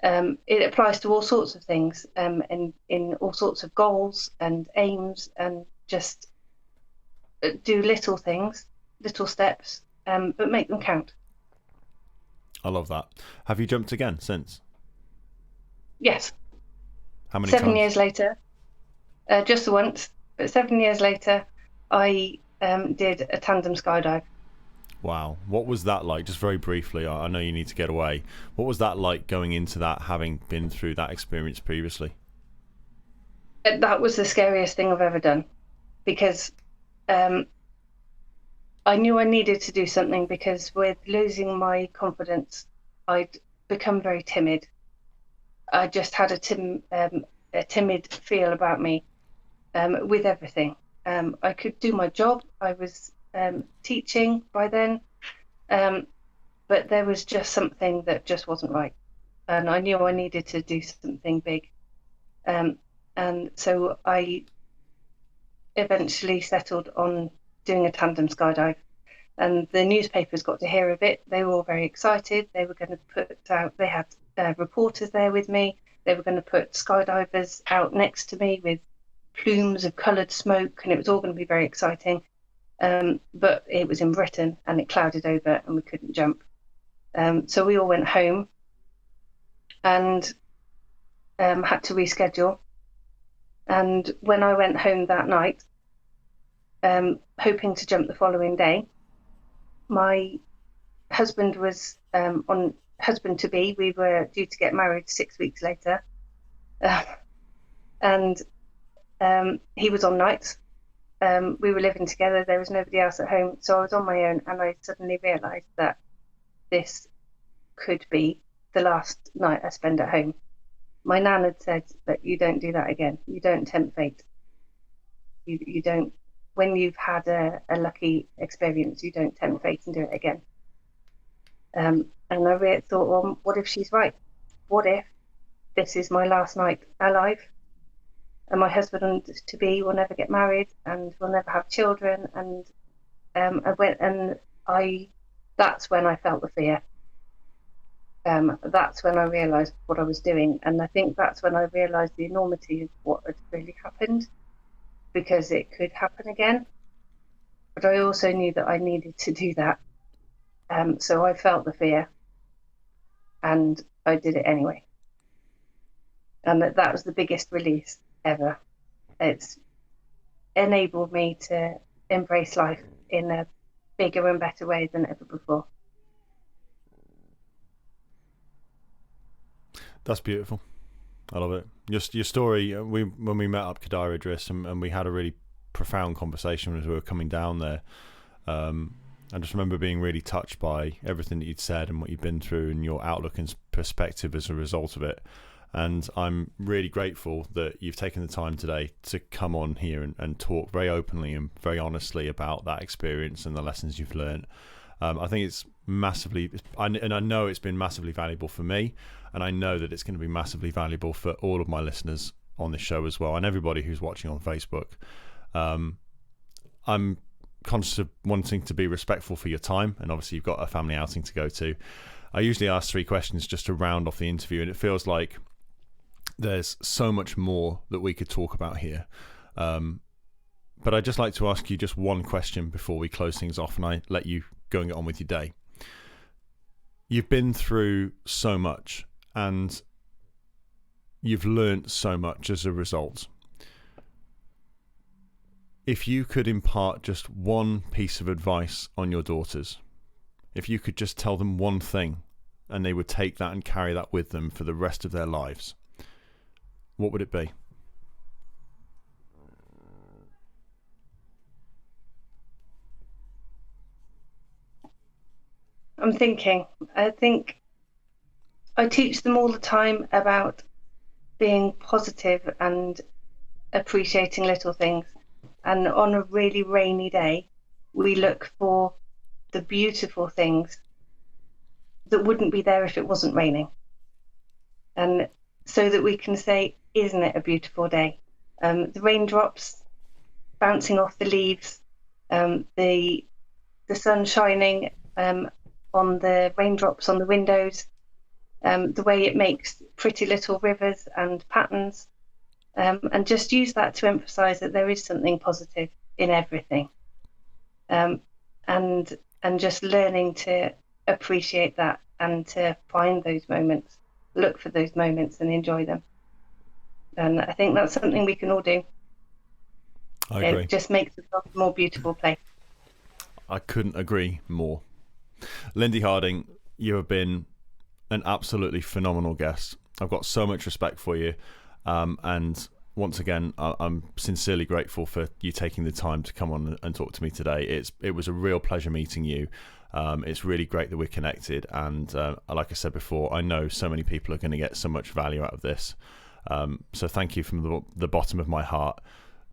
it applies to all sorts of things, and in all sorts of goals and aims, and just do little things, little steps, but make them count. I love that. Have you jumped again since? Yes. How many 7 times? years later, just once, but 7 years later, I did a tandem skydive. Wow. What was that like? Just very briefly, I know you need to get away. What was that like going into that, having been through that experience previously? That was the scariest thing I've ever done, because I knew I needed to do something because with losing my confidence, I'd become very timid. I just had a timid feel about me with everything. I could do my job. I was teaching by then, um, but there was just something that just wasn't right. And I knew I needed to do something big. Um, and so I eventually settled on doing a tandem skydive. And the newspapers got to hear of it. They were all very excited. They were going to put out, they had reporters there with me. They were going to put skydivers out next to me with plumes of coloured smoke, and it was all going to be very exciting. But it was in Britain and it clouded over and we couldn't jump. So we all went home and had to reschedule. And when I went home that night, hoping to jump the following day, my husband was on husband to be. We were due to get married 6 weeks later, and he was on nights. We were living together. There was nobody else at home, so I was on my own, and I suddenly realised that this could be the last night I spend at home. My nan had said that you don't do that again. You don't tempt fate. You don't. When you've had a lucky experience, you don't tempt fate and do it again. And I really thought, well, what if she's right? What if this is my last night alive, and my husband to be will never get married and we'll never have children? And that's when I felt the fear. That's when I realised what I was doing, and I think that's when I realised the enormity of what had really happened, because it could happen again. But I also knew that I needed to do that. So I felt the fear and I did it anyway. And that was the biggest release ever. It's enabled me to embrace life in a bigger and better way than ever before. That's beautiful. I love it. Your story, when we met up Kadira Idris and we had a really profound conversation as we were coming down there, I just remember being really touched by everything that you'd said and what you'd been through and your outlook and perspective as a result of it. And I'm really grateful that you've taken the time today to come on here and talk very openly and very honestly about that experience and the lessons you've learned. I think it's massively, and I know it's been massively valuable for me, and I know that it's going to be massively valuable for all of my listeners on this show as well, and everybody who's watching on Facebook. I'm conscious of wanting to be respectful for your time, and obviously you've got a family outing to go to. I usually ask 3 questions just to round off the interview, and it feels like there's so much more that we could talk about here. But I'd just like to ask you just one question before we close things off and I let you go and get on with your day. You've been through so much and you've learnt so much as a result. If you could impart just one piece of advice on your daughters, if you could just tell them one thing and they would take that and carry that with them for the rest of their lives, what would it be? I'm thinking. I think I teach them all the time about being positive and appreciating little things. And on a really rainy day, we look for the beautiful things that wouldn't be there if it wasn't raining. And so that we can say, isn't it a beautiful day? The raindrops bouncing off the leaves, the sun shining on the raindrops on the windows, the way it makes pretty little rivers and patterns, and just use that to emphasize that there is something positive in everything, and just learning to appreciate that and to find those moments, look for those moments and enjoy them. And I think that's something we can all do. I agree. It just makes the world a more beautiful place. I couldn't agree more. Lyndi Harding, you have been an absolutely phenomenal guest. I've got so much respect for you, and once again, I'm sincerely grateful for you taking the time to come on and talk to me today. It was a real pleasure meeting you. It's really great that we're connected, and like I said before, I know so many people are going to get so much value out of this. So thank you from the bottom of my heart.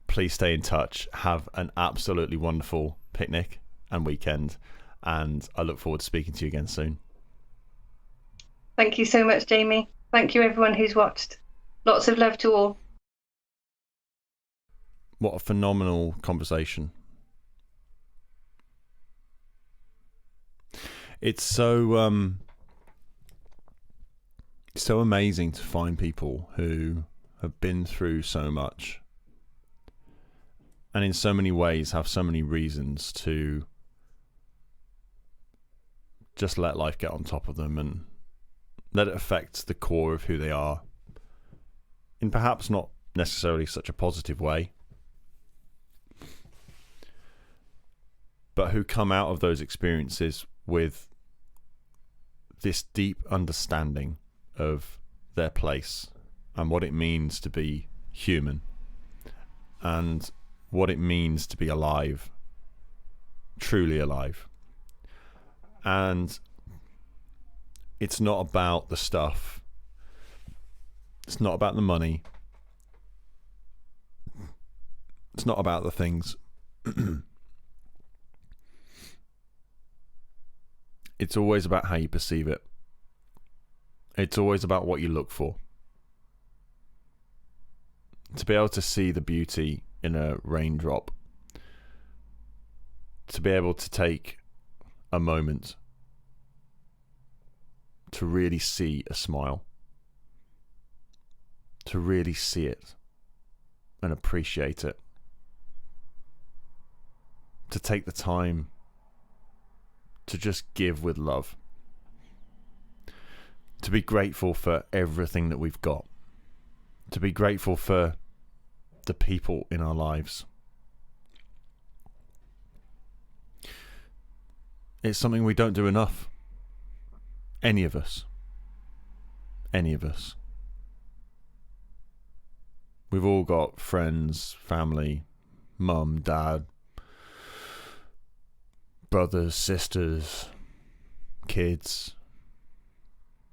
Please stay in touch. Have an absolutely wonderful picnic and weekend, and I look forward to speaking to you again soon. Thank you so much, Jamie. Thank you, everyone who's watched. Lots of love to all. What a phenomenal conversation. It's so amazing to find people who have been through so much, and in so many ways have so many reasons to just let life get on top of them and let it affect the core of who they are in perhaps not necessarily such a positive way, but who come out of those experiences with this deep understanding of their place and what it means to be human and what it means to be alive, truly alive. And it's not about the stuff. It's not about the money. It's not about the things. It's always about how you perceive it. It's always about what you look for. To be able to see the beauty in a raindrop. To be able to take a moment to really see a smile. To really see it and appreciate it. To take the time to just give with love. To be grateful for everything that we've got. To be grateful for the people in our lives. It's something we don't do enough. Any of us. Any of us. We've all got friends, family, mum, dad, brothers, sisters, kids,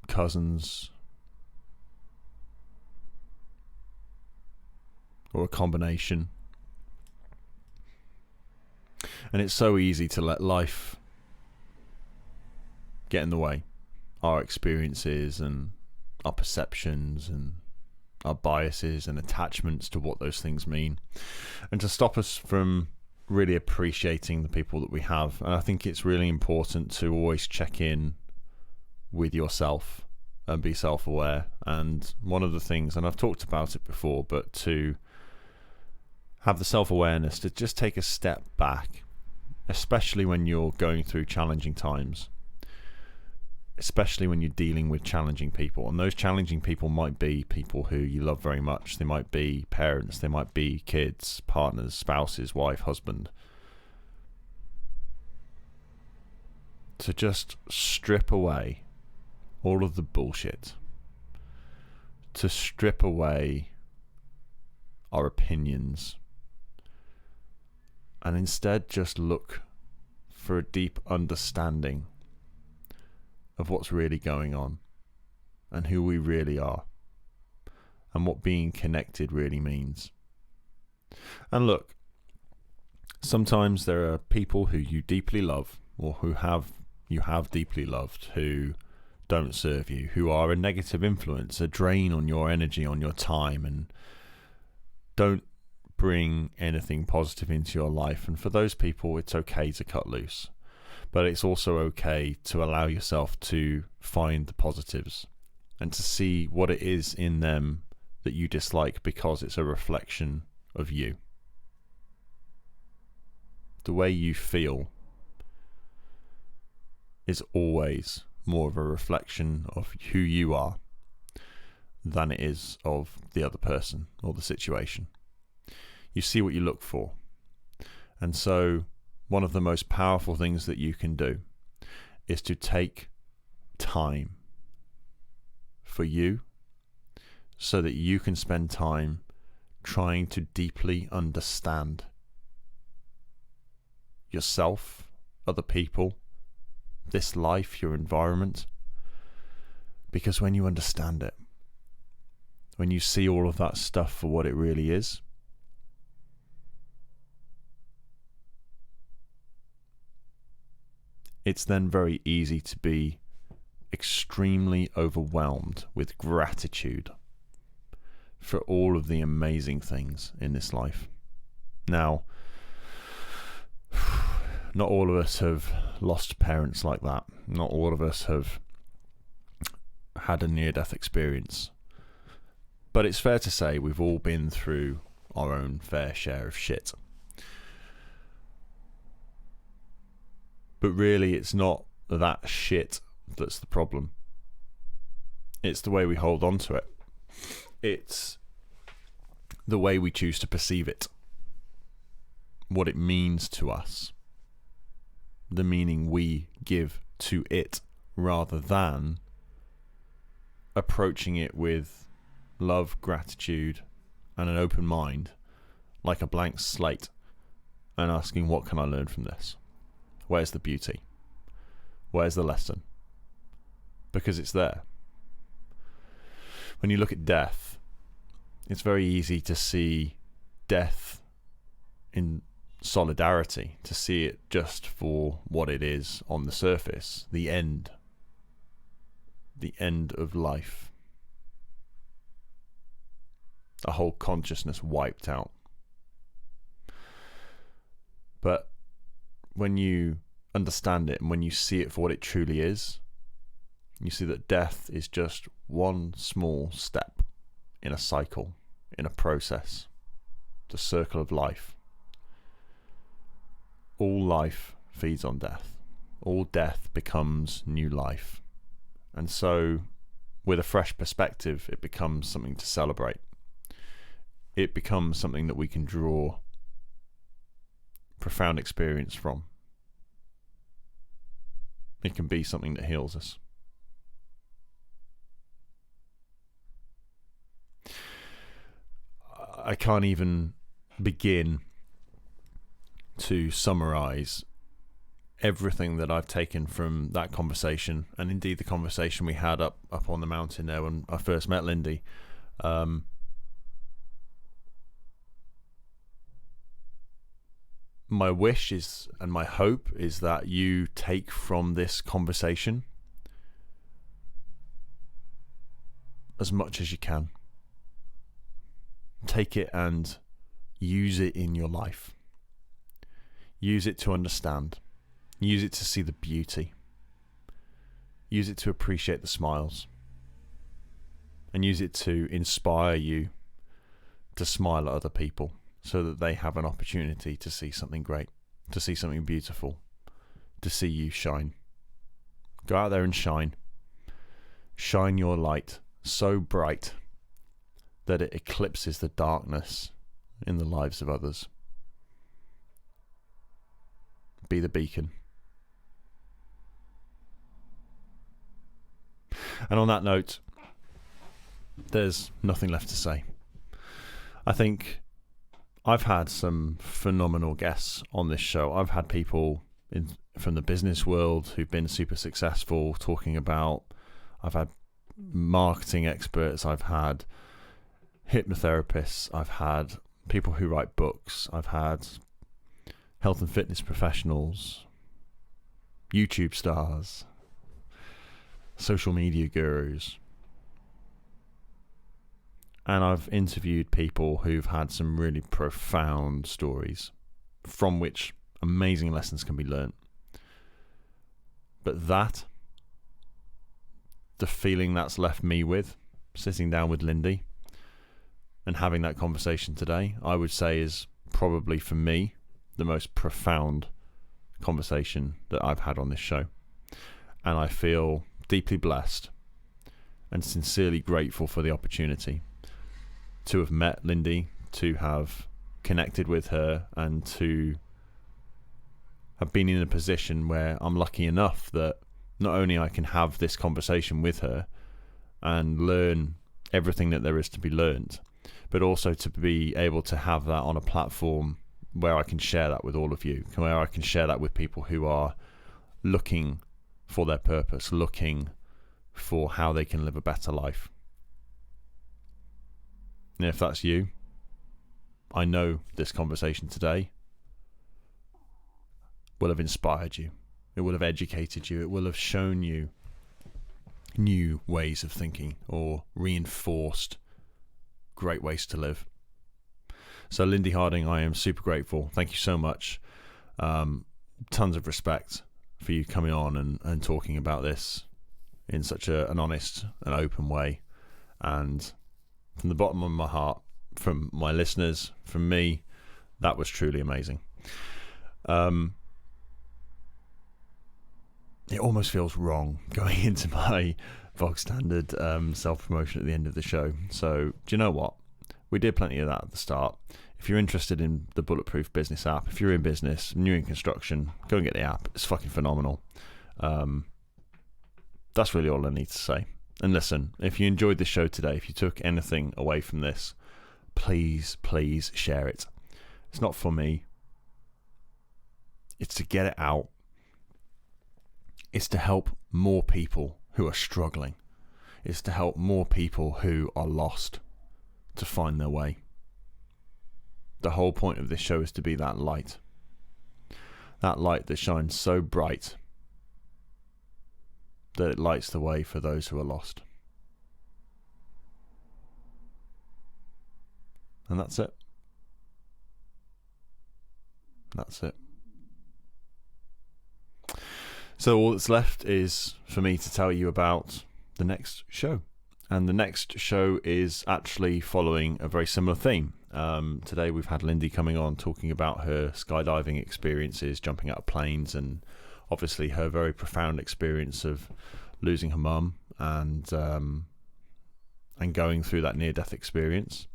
cousins, or a combination. And it's so easy to let life get in the way. Our experiences and our perceptions and our biases and attachments to what those things mean, and to stop us from really appreciating the people that we have. And I think it's really important to always check in with yourself and be self-aware. And one of the things, and I've talked about it before, but to have the self-awareness to just take a step back, especially when you're going through challenging times, especially when you're dealing with challenging people. And those challenging people might be people who you love very much. They might be parents, they might be kids, partners, spouses, wife, husband. To just strip away all of the bullshit. To strip away our opinions. And instead just look for a deep understanding of what's really going on and who we really are and what being connected really means. And look, sometimes there are people who you deeply love, or you have deeply loved, who don't serve you, who are a negative influence, a drain on your energy, on your time, and don't bring anything positive into your life. And for those people, it's okay to cut loose. But it's also okay to allow yourself to find the positives and to see what it is in them that you dislike, because it's a reflection of you. The way you feel is always more of a reflection of who you are than it is of the other person or the situation. You see what you look for. And so one of the most powerful things that you can do is to take time for you, so that you can spend time trying to deeply understand yourself, other people, this life, your environment. Because when you understand it, when you see all of that stuff for what it really is, it's then very easy to be extremely overwhelmed with gratitude for all of the amazing things in this life. Now, not all of us have lost parents like that. Not all of us have had a near-death experience. But it's fair to say we've all been through our own fair share of shit. But really, it's not that shit that's the problem. It's the way we hold on to it. It's the way we choose to perceive it. What it means to us. The meaning we give to it, rather than approaching it with love, gratitude, and an open mind, like a blank slate, and asking, what can I learn from this? Where's the beauty? Where's the lesson? Because it's there. When you look at death, it's very easy to see death in solidarity, to see it just for what it is on the surface, the end of life, a whole consciousness wiped out. But when you understand it and when you see it for what it truly is, you see that death is just one small step in a cycle, in a process, the circle of life. All life feeds on death. All death becomes new life. And so, with a fresh perspective, it becomes something to celebrate. It becomes something that we can draw profound experience from. It can be something that heals us. I can't even begin to summarize everything that I've taken from that conversation, and indeed the conversation we had up on the mountain there when I first met Lyndi. My wish is, and my hope is, that you take from this conversation as much as you can. Take it and use it in your life. Use it to understand. Use it to see the beauty. Use it to appreciate the smiles. And use it to inspire you to smile at other people so that they have an opportunity to see something great, to see something beautiful, to see you shine. Go out there and shine. Shine your light so bright that it eclipses the darkness in the lives of others. Be the beacon. And on that note, there's nothing left to say. I think I've had some phenomenal guests on this show. I've had people from the business world who've been super successful talking about, I've had marketing experts, I've had hypnotherapists, I've had people who write books, I've had health and fitness professionals, YouTube stars, social media gurus. And I've interviewed people who've had some really profound stories from which amazing lessons can be learned. But the feeling that's left me with, sitting down with Lyndi and having that conversation today, I would say is probably, for me, the most profound conversation that I've had on this show. And I feel deeply blessed and sincerely grateful for the opportunity to have met Lyndi, to have connected with her, and to have been in a position where I'm lucky enough that not only I can have this conversation with her and learn everything that there is to be learned, but also to be able to have that on a platform where I can share that with all of you, where I can share that with people who are looking for their purpose, looking for how they can live a better life. And if that's you, I know this conversation today will have inspired you. It will have educated you. It will have shown you new ways of thinking or reinforced great ways to live. So Lyndi Harding, I am super grateful. Thank you so much. Tons of respect for you coming on and talking about this in such an honest and open way. And from the bottom of my heart, from my listeners, from me, that was truly amazing. It almost feels wrong going into my bog standard self-promotion at the end of the show. So do you know what? We did plenty of that at the start. If you're interested in the Bulletproof Business app, if you're in business, new in construction, go and get the app. It's fucking phenomenal. That's really all I need to say. And listen, if you enjoyed this show today, if you took anything away from this, please share it. It's not for me. It's to get it out. It's to help more people who are struggling. It's to help more people who are lost to find their way. The whole point of this show is to be that light. That light that shines so bright that it lights the way for those who are lost. And that's it. That's it. So all that's left is for me to tell you about the next show. And the next show is actually following a very similar theme. Today we've had Lyndi coming on talking about her skydiving experiences, jumping out of planes, and obviously her very profound experience of losing her mum and going through that near-death experience.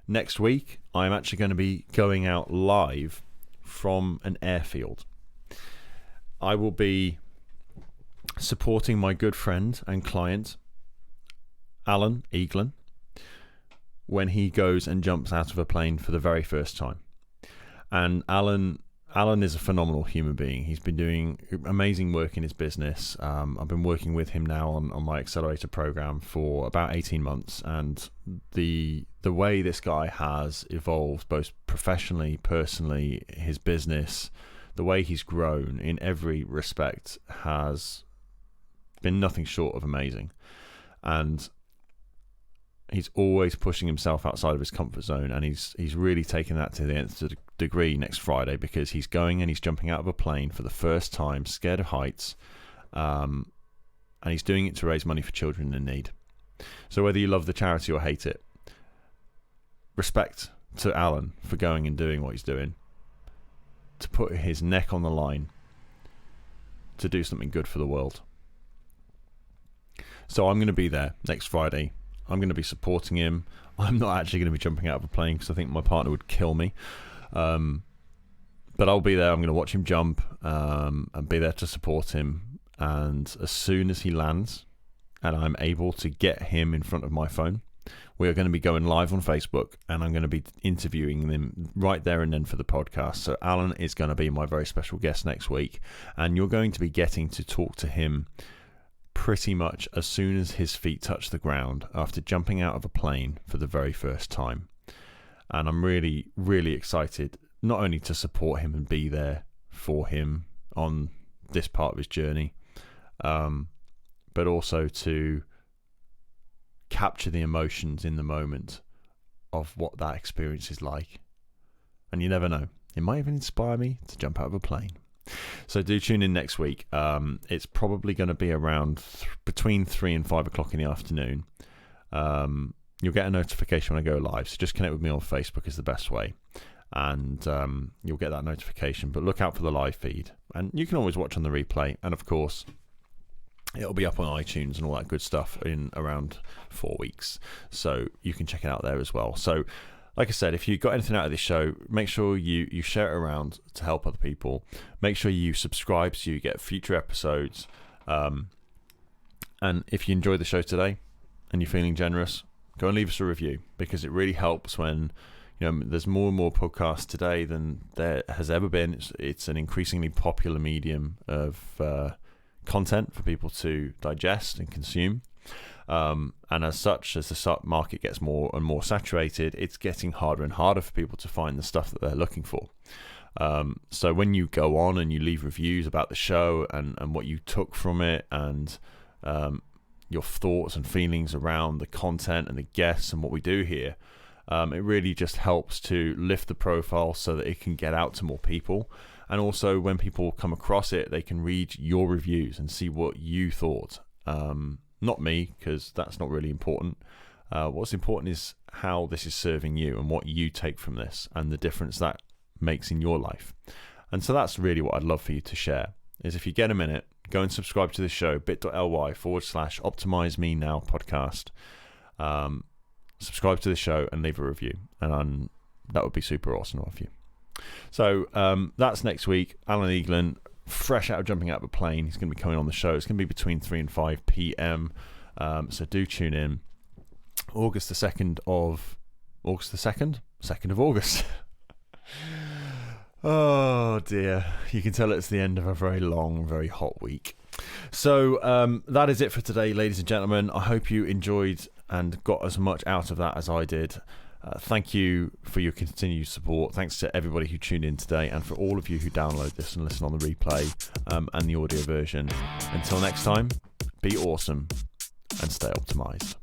Next week, I'm actually going to be going out live from an airfield. I will be supporting my good friend and client, Alan Eaglin, when he goes and jumps out of a plane for the very first time. And Alan is a phenomenal human being. He's been doing amazing work in his business. I've been working with him now on my accelerator program for about 18 months. And the way this guy has evolved, both professionally, personally, his business, the way he's grown in every respect has been nothing short of amazing. And he's always pushing himself outside of his comfort zone, and he's really taken that to the nth degree next Friday, because he's going and he's jumping out of a plane for the first time, scared of heights, and he's doing it to raise money for children in need. So whether you love the charity or hate it, respect to Alan for going and doing what he's doing, to put his neck on the line to do something good for the world. So I'm going to be there next Friday. I'm going to be supporting him. I'm not actually going to be jumping out of a plane because I think my partner would kill me. But I'll be there. I'm going to watch him jump and be there to support him. And as soon as he lands and I'm able to get him in front of my phone, we are going to be going live on Facebook, and I'm going to be interviewing them right there and then for the podcast. So Alan is going to be my very special guest next week, and you're going to be getting to talk to him pretty much as soon as his feet touch the ground after jumping out of a plane for the very first time. And I'm really, really excited not only to support him and be there for him on this part of his journey, but also to capture the emotions in the moment of what that experience is like. And you never know, it might even inspire me to jump out of a plane. So do tune in next week. It's probably going to be around between 3 and 5 o'clock in the afternoon. You'll get a notification when I go live, so just connect with me on Facebook is the best way, and you'll get that notification. But look out for the live feed, and you can always watch on the replay, and of course it'll be up on iTunes and all that good stuff in around 4 weeks, so you can check it out there as well. So like I said, if you got anything out of this show, make sure you share it around to help other people. Make sure you subscribe so you get future episodes. And if you enjoyed the show today and you're feeling generous, go and leave us a review, because it really helps when, there's more and more podcasts today than there has ever been. It's an increasingly popular medium of content for people to digest and consume. And as such, as the market gets more and more saturated, it's getting harder and harder for people to find the stuff that they're looking for. So when you go on and you leave reviews about the show and what you took from it, and your thoughts and feelings around the content and the guests and what we do here, it really just helps to lift the profile so that it can get out to more people. And also, when people come across it, they can read your reviews and see what you thought. Not me, because that's not really important. What's important is how this is serving you and what you take from this and the difference that makes in your life. And so that's really what I'd love for you to share, is if you get a minute, go and subscribe to the show, bit.ly/Optimize Me Now podcast. Subscribe to the show and leave a review, and that would be super awesome of you. So that's next week. Alan Eaglin, fresh out of jumping out of a plane, he's going to be coming on the show. It's going to be between 3 and 5 p.m. So do tune in. August the 2nd of August. Oh dear, you can tell it's the end of a very long, very hot week. So that is it for today, ladies and gentlemen. I hope you enjoyed and got as much out of that as I did. Thank you for your continued support. Thanks to everybody who tuned in today, and for all of you who download this and listen on the replay and the audio version. Until next time, be awesome and stay optimized.